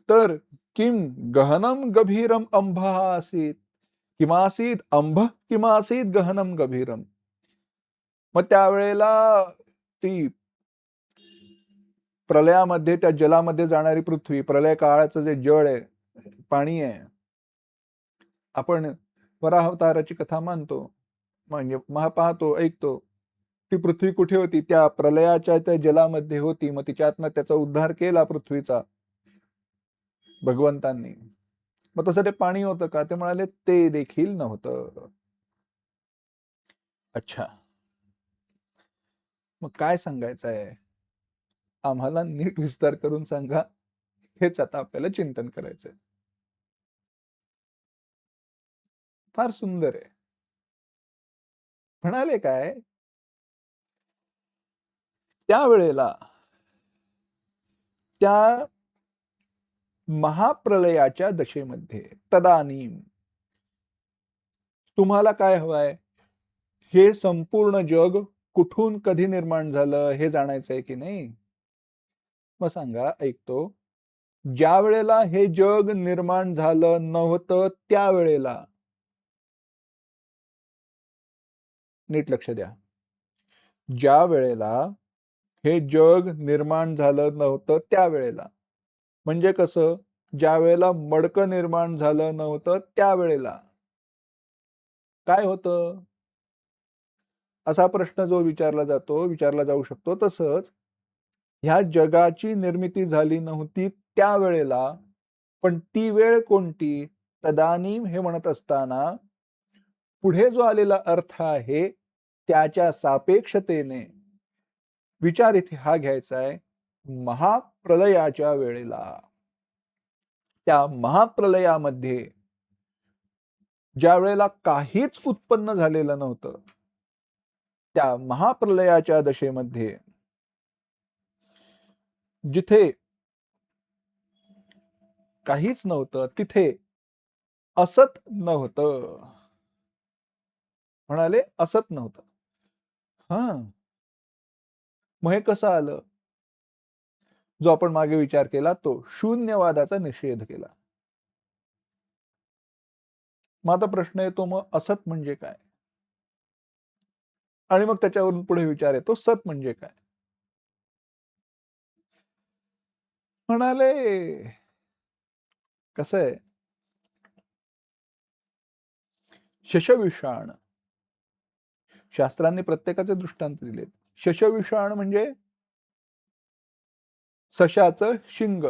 तर, किम गहनम गभीरम अंभः आसीत, किमासीत अंभ किमासीत गहनम गभीरम. मग त्यावेळेला ती प्रलयामध्ये त्या जलामध्ये जाणारी पृथ्वी, प्रलय काळाचं जे जळ आहे, पाणी आहे. आपण वराहावताराची कथा मानतो. म्हणजे पाहतो, ऐकतो. ती पृथ्वी कुठे होती? त्या प्रलयाच्या त्या जलामध्ये होती. मग तिच्यातनं त्याचा उद्धार केला पृथ्वीचा भगवंतांनी. मग तसं ते पाणी होतं का? ते म्हणाले ते देखील नव्हतं. अच्छा. मग काय सांगायचं आहे? आम्हाला नीट विस्तार करून सांगा. हेच आता आपल्याला चिंतन करायचंय. फार सुंदर आहे. म्हणाले काय? त्यावेळेला त्या महाप्रलयाच्या दशेमध्ये तदानीम तुम्हाला काय हवंय? हे संपूर्ण जग कुठून कधी निर्माण झालं हे जाणायचंय की नाही? मग सांगा, ऐकतो. ज्या वेळेला हे जग निर्माण झालं नव्हतं त्यावेळेला नीट लक्ष द्या. ज्या वेळेला हे जग निर्माण झालं नव्हतं त्यावेळेला म्हणजे कसं? ज्या वेळेला मडकं निर्माण झालं नव्हतं त्यावेळेला काय होतं? असा प्रश्न जो विचारला जाऊ शकतो. तसंच ह्या जगाची निर्मिती झाली नव्हती त्यावेळेला, पण ती वेळ कोणती? तदानीम हे म्हणत असताना पुढे जो आलेला अर्थ आहे त्याच्या सापेक्षतेने विचार इथे हा घ्यायचा आहे, महाप्रलयाच्या वेळेला. त्या महाप्रलयामध्ये ज्या वेळेला काहीच उत्पन्न झालेलं नव्हतं, त्या महाप्रलयाच्या दशेमध्ये जिथे काहीच नव्हतं तिथे असत नव्हतं. म्हणाले असत नव्हतं. हां. मग हे कसं आलं? जो आपण मागे विचार केला तो शून्यवादाचा निषेध केला. मग आता प्रश्न येतो मग असत म्हणजे काय? आणि मग त्याच्यावरून पुढे विचार येतो सत म्हणजे काय? म्हणाले कसं आहे शशविषाण शास्त्रांनी प्रत्येकाचे दृष्टांत दिलेत. शशविषाण म्हणजे सशाचं शिंग.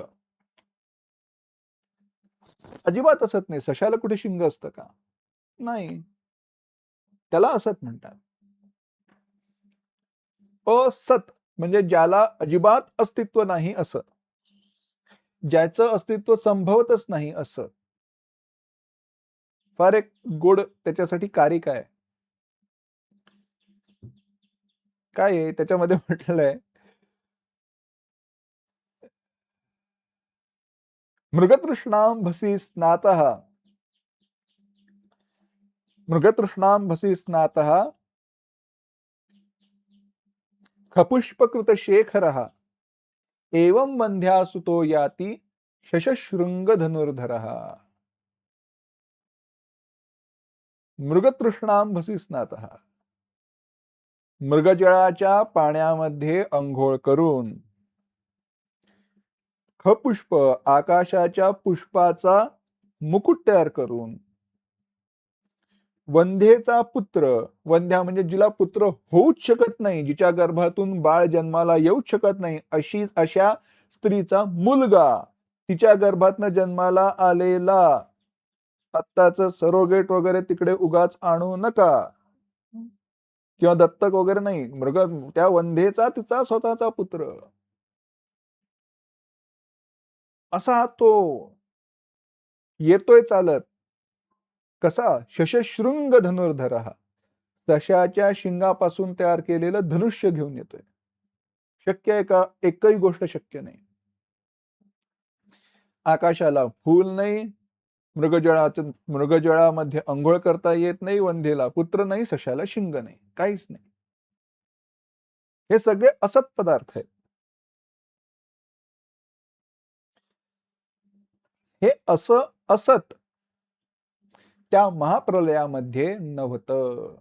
अजिबात असत नाही. सशाला कुठे शिंग असतं का? नाही. त्याला असत म्हणतात. असत म्हणजे ज्याला अजिबात अस्तित्व नाही असं. ज्याचं अस्तित्व संभवतच नाही असं. फार एक गोड त्याच्यासाठी कारिक आहे. काय आहे त्याच्यामध्ये म्हटलंय मृगतृष्णांभसी स्नातः मृगतृष्णांभसी स्नातः खपुष्पकृतशेखरः एवं वंध्यासुतो याति शशशृंगधनुर्धरः मृगतृष्णांभसी स्नातः मृगजळाच्या पाण्यामध्ये अंघोळ करून खपुष्प आकाशाच्या पुष्पाचा मुकुट तयार करून वंध्येचा पुत्र वंध्या म्हणजे जिला पुत्र होऊच शकत नाही, जिच्या गर्भातून बाळ जन्माला येऊच शकत नाही अशा स्त्रीचा मुलगा तिच्या गर्भातनं जन्माला आलेला आत्ताच सरोगेट वगैरे तिकडे उगाच आणू नका किंवा दत्तक वगैरे नाही मृग त्या वंध्येचा तिचा स्वतःचा पुत्र असा तो येतोय चालत कसा शशशृंग धनुर्धर तशाच्या शिंगापासून तयार केलेलं धनुष्य घेऊन येतोय. शक्य आहे का? एकही गोष्ट शक्य नाही. आकाशाला फूल नाही, मृगजळामध्ये अंघोळ करता येत नाही, वंध्येला पुत्र नाही, सशाला शिंग नाही, काहीच नाही. हे सगळे असत पदार्थ आहेत. हे असं असत त्या महाप्रलयामध्ये नव्हतं.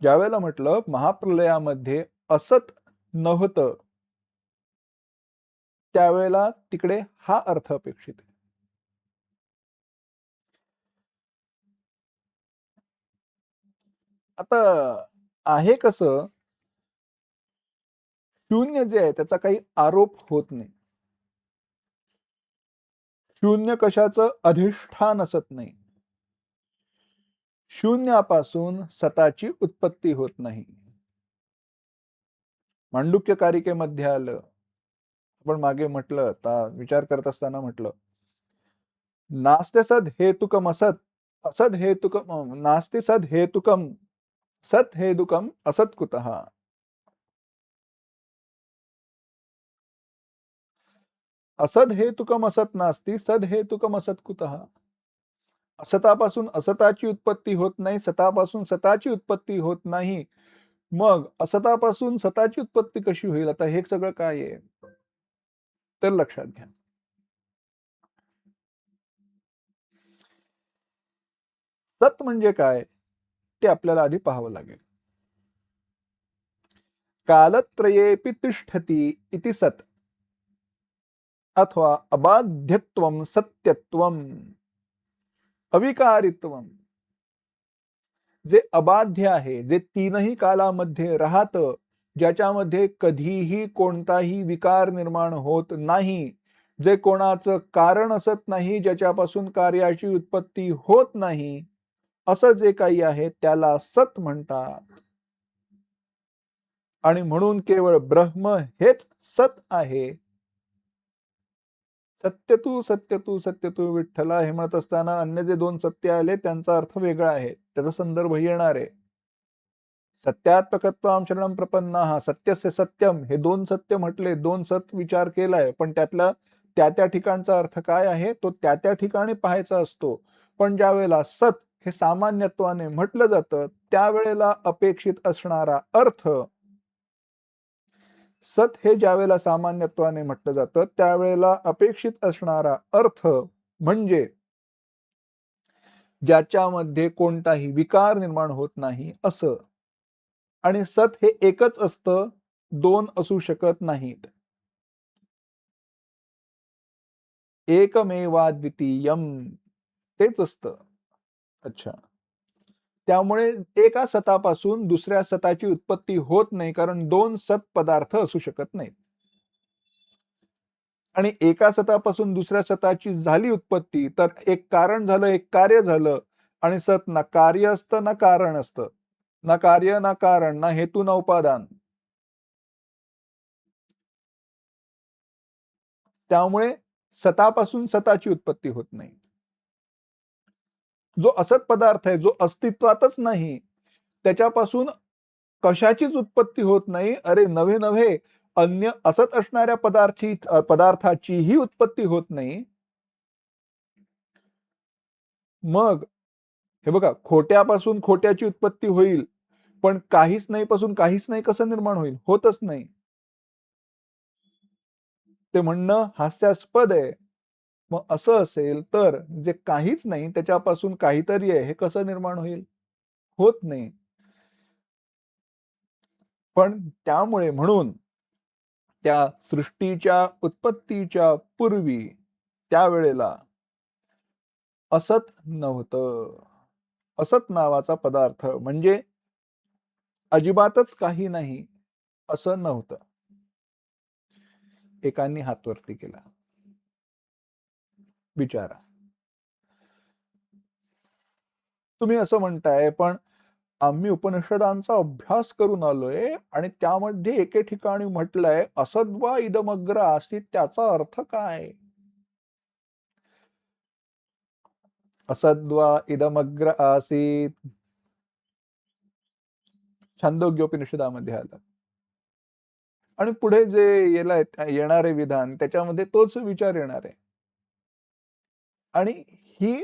ज्यावेळेला म्हटलं महाप्रलयामध्ये असत नव्हतं त्यावेळेला तिकडे हा अर्थ अपेक्षित आहे. आता आहे कसं, शून्य जे आहे त्याचा काही आरोप होत नाही. शून्य कशाचं अधिष्ठान असत नाही. शून्यापासून सताची उत्पत्ती होत नाही. मांडुक्य कारिकेमध्ये आलं. आपण मागे म्हटलं, आता विचार करत असताना म्हटलं, नास्ते सद हेतुकम असत, असद हेतुकम नास्ते सद हेतुकम, सत हेतुकम असत कुतः. असद हेतुकम असत नास्ती, सद हेतुकम असत कुतः. असतापासून असताची उत्पत्ती होत नाही, सतापासून सताची उत्पत्ती होत नाही. मग असतापासून सताची उत्पत्ती कशी होईल? आता हे सगळं काय आहे? तर लक्षात घ्या. सत म्हणजे काय? ते आपल्याला आधी पाहावं लागेल. कालत्रयेपि तिष्ठति इति सत, अथवा अबाध्यत्वम सत्यत्वम अविकारित्वम. जे अबाध्य आहे, जे तीनही कालामध्ये राहतं, ज्याच्यामध्ये कधीही कोणताही विकार निर्माण होत नाही, जे कोणाचं कारण असत नाही, ज्याच्यापासून कार्याची उत्पत्ती होत नाही, असं जे काही आहे त्याला सत म्हणतात. आणि म्हणून केवळ ब्रह्म हेच सत आहे. सत्य तू सत्य तू सत्य तू विठ्ठला हे म्हणत असताना अन्य जे दोन सत्य आले त्यांचा अर्थ वेगळा आहे, त्याचा संदर्भ येणार आहे. सत्यात्मकत्वाम शरणम प्रपन्नाः, सत्यस्य सत्यम, हे दोन सत्य म्हटले, दोन सत विचार केलाय, पण त्यातला त्या त्या ठिकाणचा अर्थ काय आहे तो त्या त्या ठिकाणी पाहायचा असतो. पण ज्या वेळेला सत हे सामान्यत्वाने म्हटलं जातं त्यावेळेला अपेक्षित असणारा अर्थ, सत हे ज्या वेळेला सामान्यत्वाने म्हटलं जातं त्यावेळेला अपेक्षित असणारा अर्थ म्हणजे ज्याच्यामध्ये कोणताही विकार निर्माण होत नाही असं. आणि सत हे एकच असतं, दोन असू शकत नाहीत. एकमेवाद्वितीयम तेच असतं. अच्छा. त्यामुळे एका सतापासून दुसऱ्या सताची उत्पत्ती होत नाही, कारण दोन सत पदार्थ असू शकत नाहीत. आणि एका सतापासून दुसऱ्या सताची झाली उत्पत्ती तर एक कारण झालं, एक कार्य झालं. आणि सत ना कार्य असतं ना कारण असतं, ना कार्य ना कारण, ना हेतू ना उपादान. त्यामुळे सतापासून सताची उत्पत्ती होत नाही. जो असत पदार्थ आहे, जो अस्तित्वातच नाही, त्याच्यापासून कशाचीच उत्पत्ती होत नाही. अरे नव्हे नव्हे, अन्य असत असणाऱ्या पदार्थाचीही उत्पत्ती होत नाही. मग हे बघा, खोट्यापासून खोट्याची उत्पत्ती होईल, पण काहीच नाही पासून काहीच नाही कसं निर्माण होईल? होतच नाही. ते म्हणणं हास्यास्पद आहे. मग असं असेल तर जे काहीच नाही त्याच्यापासून काहीतरी आहे हे कसं निर्माण होईल? होत नाही. पण त्यामुळे म्हणून त्या सृष्टीच्या उत्पत्तीच्या पूर्वी त्यावेळेला असत नव्हतं. असत नावाचा पदार्थ म्हणजे अजिबातच काही नाही असं नव्हतं. एकांनी हात वरती केला. विचारा. तुम्ही असं म्हणताय, पण आम्ही उपनिषदांचा अभ्यास करून आलोय आणि त्यामध्ये एके ठिकाणी म्हटलंय असद्वा इदमग्र आसीत, त्याचा अर्थ काय? असद्वा इदमग्र आसीत छांदोग्योपनिषदामध्ये आलं. आणि पुढे जे येणारे विधान त्याच्यामध्ये तोच विचार येणार आहे. आणि ही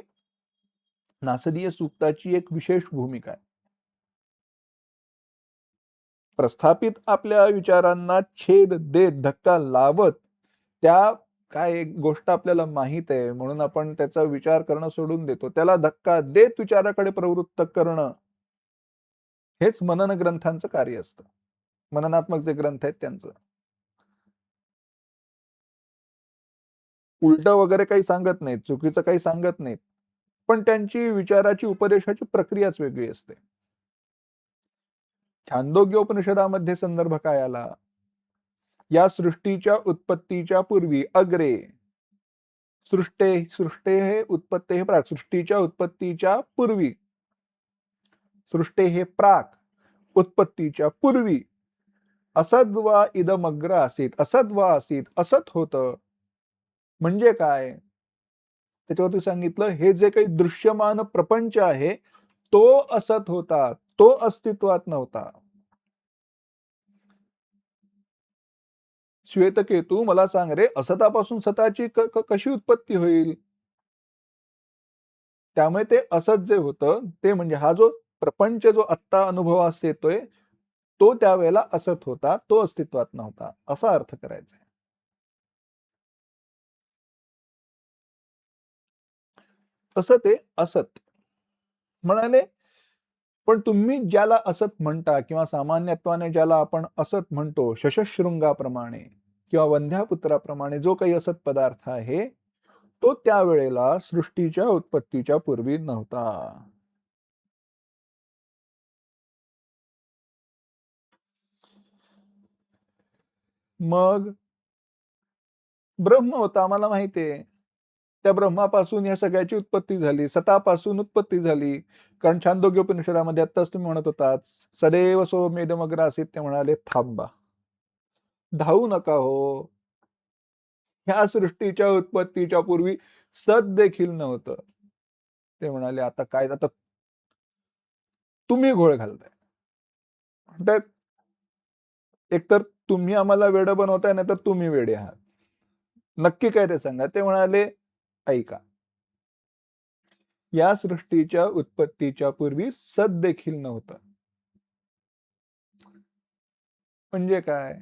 नासदीय सूक्ताची एक विशेष भूमिका आहे. प्रस्थापित आपल्या विचारांना छेद देत धक्का लावत त्या काय एक गोष्ट आपल्याला माहित आहे म्हणून आपण त्याचा विचार करणं सोडून देतो, त्याला धक्का देत विचाराकडे प्रवृत्त करणं, हेच मनन ग्रंथांचं कार्य असतं. मननात्मक जे ग्रंथ आहेत त्यांचं. उलट वगैरे काही सांगत नाहीत, चुकीचं काही सांगत नाहीत. पण त्यांची विचाराची उपदेशाची प्रक्रियाच वेगळी असते. छांदोग्योपनिषदामध्ये संदर्भ काय आला? या सृष्टीच्या उत्पत्तीच्या पूर्वी अग्रे सृष्टे उत्पत्ते प्राक, सृष्टीच्या उत्पत्तीच्या पूर्वी, सृष्टे हे प्राक, उत्पत्तीच्या पूर्वी असद्वा इदमग्र आसीत, असद्वा आसीत, असत होतं. म्हणजे काय? त्याच्यावरती सांगितलं हे जे काही दृश्यमान प्रपंच आहे तो असत होता, तो अस्तित्वात नव्हता. श्वेतकेतू मला सांग रे, असतापासून सताची कशी उत्पत्ती होईल? त्यामुळे ते असत जे होतं ते म्हणजे हा जो प्रपंच जो आत्ता अनुभवास येतोय तो त्यावेळेला असत होता, तो अस्तित्वात नव्हता, असा अर्थ करायचा आहे. तसं ते असत म्हणाले. पण तुम्ही ज्याला असत म्हणता किंवा सामान्यत्वाने ज्याला आपण असत म्हणतो, शशशृंगाप्रमाणे किंवा वंध्यापुत्राप्रमाणे जो काही असत पदार्थ आहे तो त्यावेळेला सृष्टीच्या उत्पत्तीच्या पूर्वी नव्हता. मग ब्रह्म होता, आम्हाला माहिती आहे. त्या ब्रह्मापासून या सगळ्याची उत्पत्ती झाली, सतापासून उत्पत्ती झाली. कारण छांदोग्योपनिषदामध्ये आत्ताच तुम्ही म्हणत होतात, सदैव सोमेदमग्र आसीत, ते म्हणाले थांबा, धावू नका हो. ह्या सृष्टीच्या उत्पत्तीच्या पूर्वी सत देखील नव्हतं. ते म्हणाले आता काय, आता तुम्ही घोळ घालताय. म्हणतात एकतर तुम्ही आम्हाला वेडं बनवताय, नाही तर तुम्ही वेडे आहात. नक्की काय ते सांगा. ते म्हणाले ऐका, या सृष्टीच्या उत्पत्तीच्या पूर्वी सत देखील नव्हतं. म्हणजे काय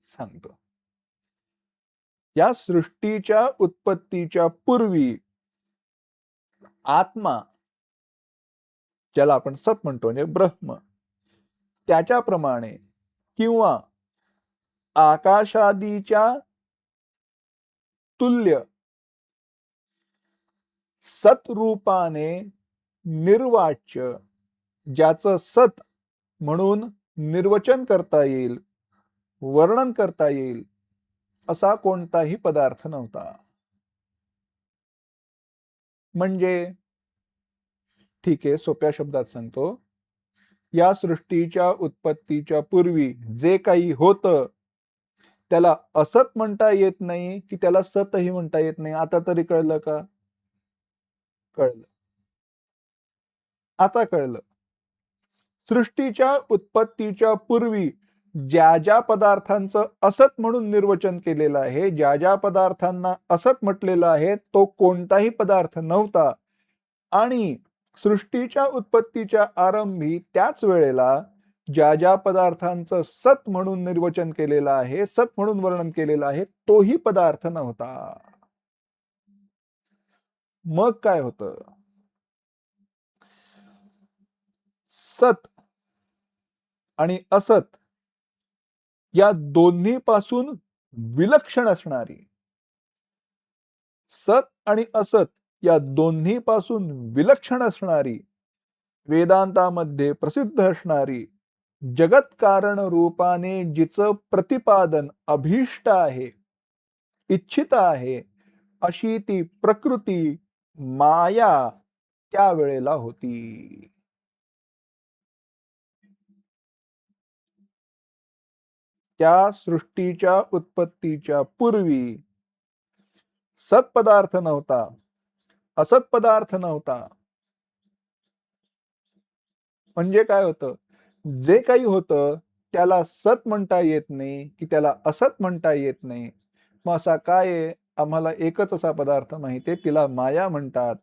सांगतो. या सृष्टीच्या उत्पत्तीच्या पूर्वी आत्मा, ज्याला आपण सत म्हणतो म्हणजे ब्रह्म, त्याच्याप्रमाणे किंवा आकाशादीच्या तुल्य सतरूपाने निर्वाच्य, ज्याचं सत म्हणून निर्वचन करता येईल, वर्णन करता येईल असा कोणताही पदार्थ नव्हता. म्हणजे ठीक आहे, सोप्या शब्दात सांगतो, या सृष्टीच्या उत्पत्तीच्या पूर्वी जे काही होतं त्याला असत म्हणता येत नाही की त्याला सतही म्हणता येत नाही. आता तरी कळलं का? कळलं. आता कळलं. सृष्टीच्या उत्पत्तीच्या पूर्वी ज्या ज्या पदार्थांचं असत म्हणून निर्वचन केलेलं आहे, ज्या ज्या पदार्थांना असत म्हटलेलं आहे, तो कोणताही पदार्थ नव्हता. आणि सृष्टीच्या उत्पत्तीच्या आरंभी त्याच वेळेला ज्या ज्या पदार्थांचं सत म्हणून निर्वचन केलेलं आहे, सत म्हणून वर्णन केलेलं आहे, तोही पदार्थ नव्हता. मग काय होतं? सत आणि असत या दोन्ही पासून विलक्षण असणारी, सत आणि असत या दोन्ही पासून विलक्षण असणारी, वेदांतामध्ये प्रसिद्ध असणारी, जगत कारण रूपाने जिचं प्रतिपादन अभीष्ट आहे, इच्छित आहे, अशी ती प्रकृती माया त्यावेळेला होती. त्या सृष्टीच्या उत्पत्तीच्या पूर्वी सत्पदार्थ नव्हता, असत पदार्थ नव्हता. म्हणजे काय होतं, जे काही होतं त्याला सत म्हणता येत नाही की त्याला असत म्हणता येत नाही. मग असा काय आहे? आम्हाला एकच असा पदार्थ माहिती आहे, तिला माया म्हणतात.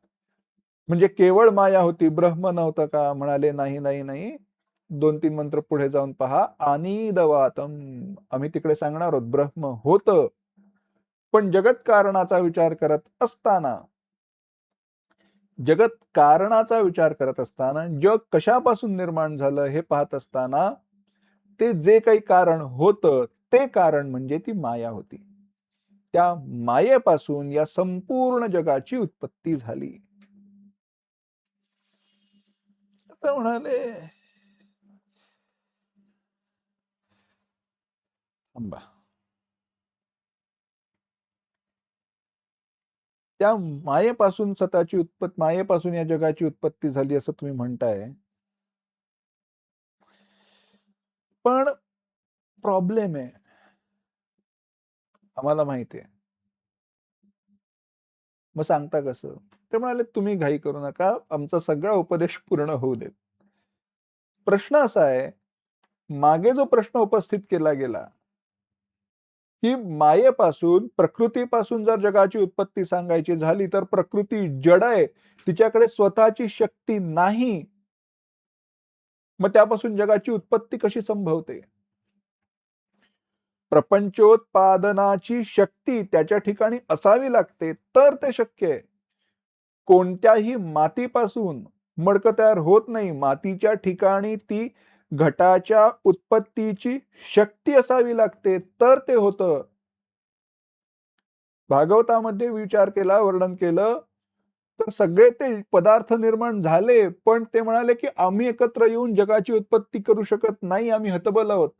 म्हणजे केवळ माया होती, ब्रह्म नव्हतं का? म्हणाले नाही नाही नाही, 2-3 मंत्र पुढे जाऊन पहा. आनीदवातम, आम्ही तिकडे सांगणार आहोत ब्रह्म होतं. पण जगत कारणाचा विचार करत असताना, जगत कारणाचा विचार करत असताना, जग कशापासून निर्माण झालं हे पाहत असताना, ते जे काही कारण होतं ते कारण म्हणजे ती माया होती. त्या मायेपासून या संपूर्ण जगाची उत्पत्ती झाली. आता म्हणाले, थांबा. त्या मायेपासून मायेपासून या जगाची उत्पत्ती झाली असं तुम्ही म्हणताय. पण प्रॉब्लेम आहे. आम्हाला माहिती आहे. मग सांगता कसं? ते म्हणाले, "तुम्ही घाई करू नका. आमचा सगळा उपदेश पूर्ण होऊ देत." प्रश्न असा आहे, मागे जो प्रश्न उपस्थित केला गेला, की मायेपासून, प्रकृतीपासून जर जगाची उत्पत्ती सांगायची झाली, तर प्रकृती जड आहे. तिच्याकडे स्वतःची शक्ती नाही. मग त्यापासून जगाची उत्पत्ती कशी संभवते? प्रपंचोत्पादनाची शक्ती त्याच्या ठिकाणी असावी लागते, तर ते शक्य आहे. कोणत्याही मातीपासून मडकं तयार होत नाही. मातीच्या ठिकाणी ती घटाच्या उत्पत्तीची शक्ती असावी लागते, तर ते होतं. भागवतामध्ये विचार केला, वर्णन केलं, तर सगळे ते पदार्थ निर्माण झाले, पण ते म्हणाले, की आम्ही एकत्र येऊन जगाची उत्पत्ती करू शकत नाही, आम्ही हतबल आहोत.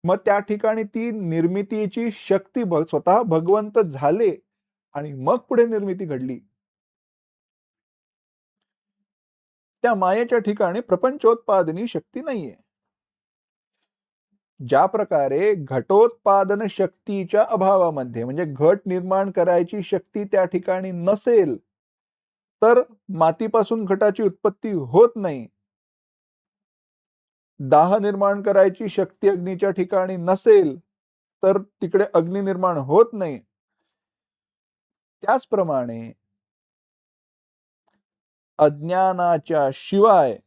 मग त्या ठिकाणी ती निर्मितीची शक्ती स्वतः भगवंत झाले आणि मग पुढे निर्मिती घडली. त्या मायेच्या ठिकाणी प्रपंचोत्पादनी शक्ती नाहीये. ज्या प्रकारे घटोत्पादन शक्तीच्या अभावामध्ये म्हणजे घट निर्माण करायची शक्ती त्या ठिकाणी नसेल, तर मातीपासून घटाची उत्पत्ती होत नाही. दाह निर्माण करायची शक्ती अग्नीच्या ठिकाणी नसेल, तर तिकडे अग्नी निर्माण होत नाही. त्याचप्रमाणे अज्ञानाच्या शिवाय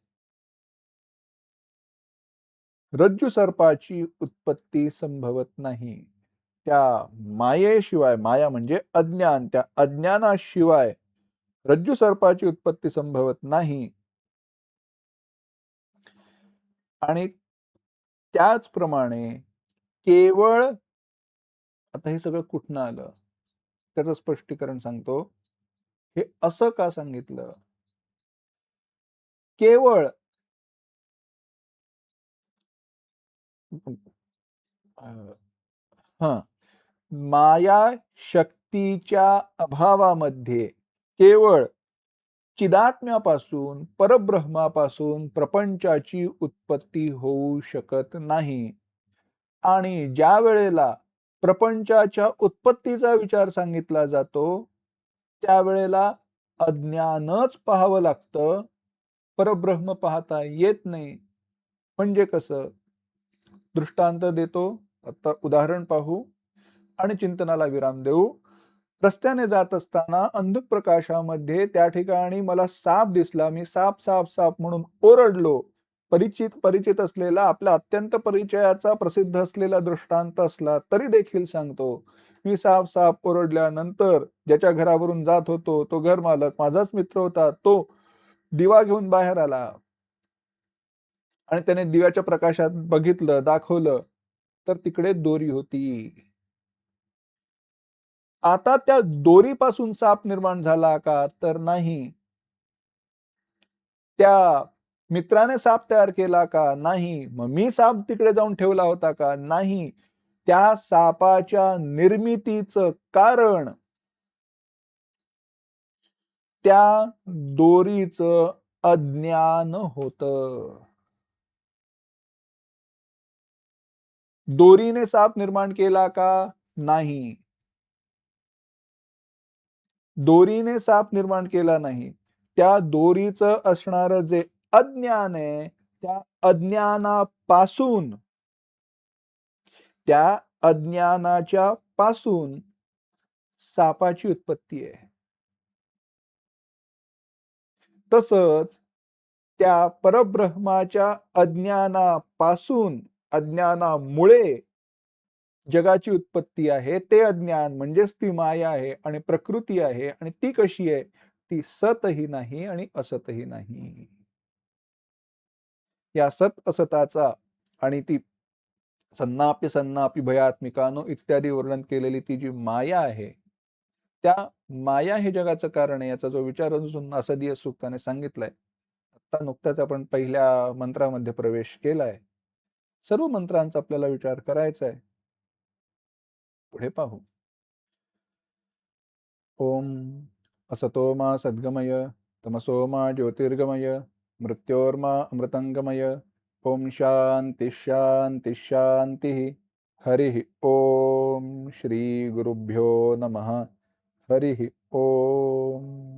रज्जू सर्पाची उत्पत्ती संभवत नाही. त्या मायेशिवाय, माया म्हणजे अज्ञान, त्या अज्ञानाशिवाय रज्जू सर्पाची उत्पत्ती संभवत नाही. आणि त्याचप्रमाणे केवळ, आता हे सगळं कुठनं आलं त्याचं स्पष्टीकरण सांगतो. हे असं का सांगितलं? केवळ हां, माया शक्तीच्या अभावामध्ये केवळ चिदात्म्यापासून, परब्रह्मापासून प्रपंचाची उत्पत्ती होऊ शकत नाही. आणि ज्या वेळेला प्रपंचाच्या उत्पत्तीचा विचार सांगितला जातो, त्यावेळेला अज्ञानच पाहावं लागतं, परब्रह्म पाहता येत नाही. म्हणजे कसं? दृष्टांत देतो, आता उदाहरण पाहू आणि चिंतनाला विराम देऊ. रस्त्याने जात असताना अंधुक प्रकाशामध्ये त्या ठिकाणी मला साप दिसला. मी साप, साप, साप म्हणून ओरडलो. परिचित परिचित असलेला, आपल्या अत्यंत परिचयाचा प्रसिद्ध असलेला दृष्टांत असला तरी देखील सांगतो. मी साप, साप ओरडल्यानंतर ज्याच्या घरावरून जात होतो, तो घर मालक माझाच मित्र होता. तो दिवा घेऊन बाहेर आला आणि त्याने दिव्याच्या प्रकाशात बघितलं, दाखवलं, तर तिकडे दोरी होती. आता त्या दोरीपासून साप निर्माण झाला का? तर नाही. त्या मित्राने साप तयार केला का? नाही. मग मी साप तिकडे जाऊन ठेवला होता का? नाही. त्या सापाच्या निर्मितीचं कारण त्या दोरीचं अज्ञान होतं. दोरीने साप निर्माण केला का? नाही. दोरीने साप निर्माण केला नाही. त्या दोरीचं असणारं जे अज्ञान आहे, त्या अज्ञानापासून, त्या अज्ञानाच्या पासून सापाची उत्पत्ती आहे. तसंच त्या परब्रह्माच्या अज्ञानापासून, अज्ञानामुळे जगाची उत्पत्ती आहे. ते अज्ञान म्हणजेच ती माया आहे आणि प्रकृती आहे. आणि ती कशी आहे? ती सतही नाही आणि असतही नाही. या सत असताचा आणि ती सन्नाप्य सन्नापी भयात्मिकानो इत्यादी वर्णन केलेली ती जी माया आहे, त्या माया हे जगाचं कारण आहे याचा जो विचार अजून असदीय सूक्ताने सांगितलाय. आता नुकताच आपण पहिल्या मंत्रामध्ये प्रवेश केलाय. सर्व मंत्रांचा आपल्याला विचार करायचा आहे. पुढे पाहू. ओम असतो मा सद्गमय तमसो मा ज्योतिर्गमय मृत्योर्मा अमृतंगमय ओम शांती शांती शांती हरि ओम श्री गुरुभ्यो नमः हरि ओम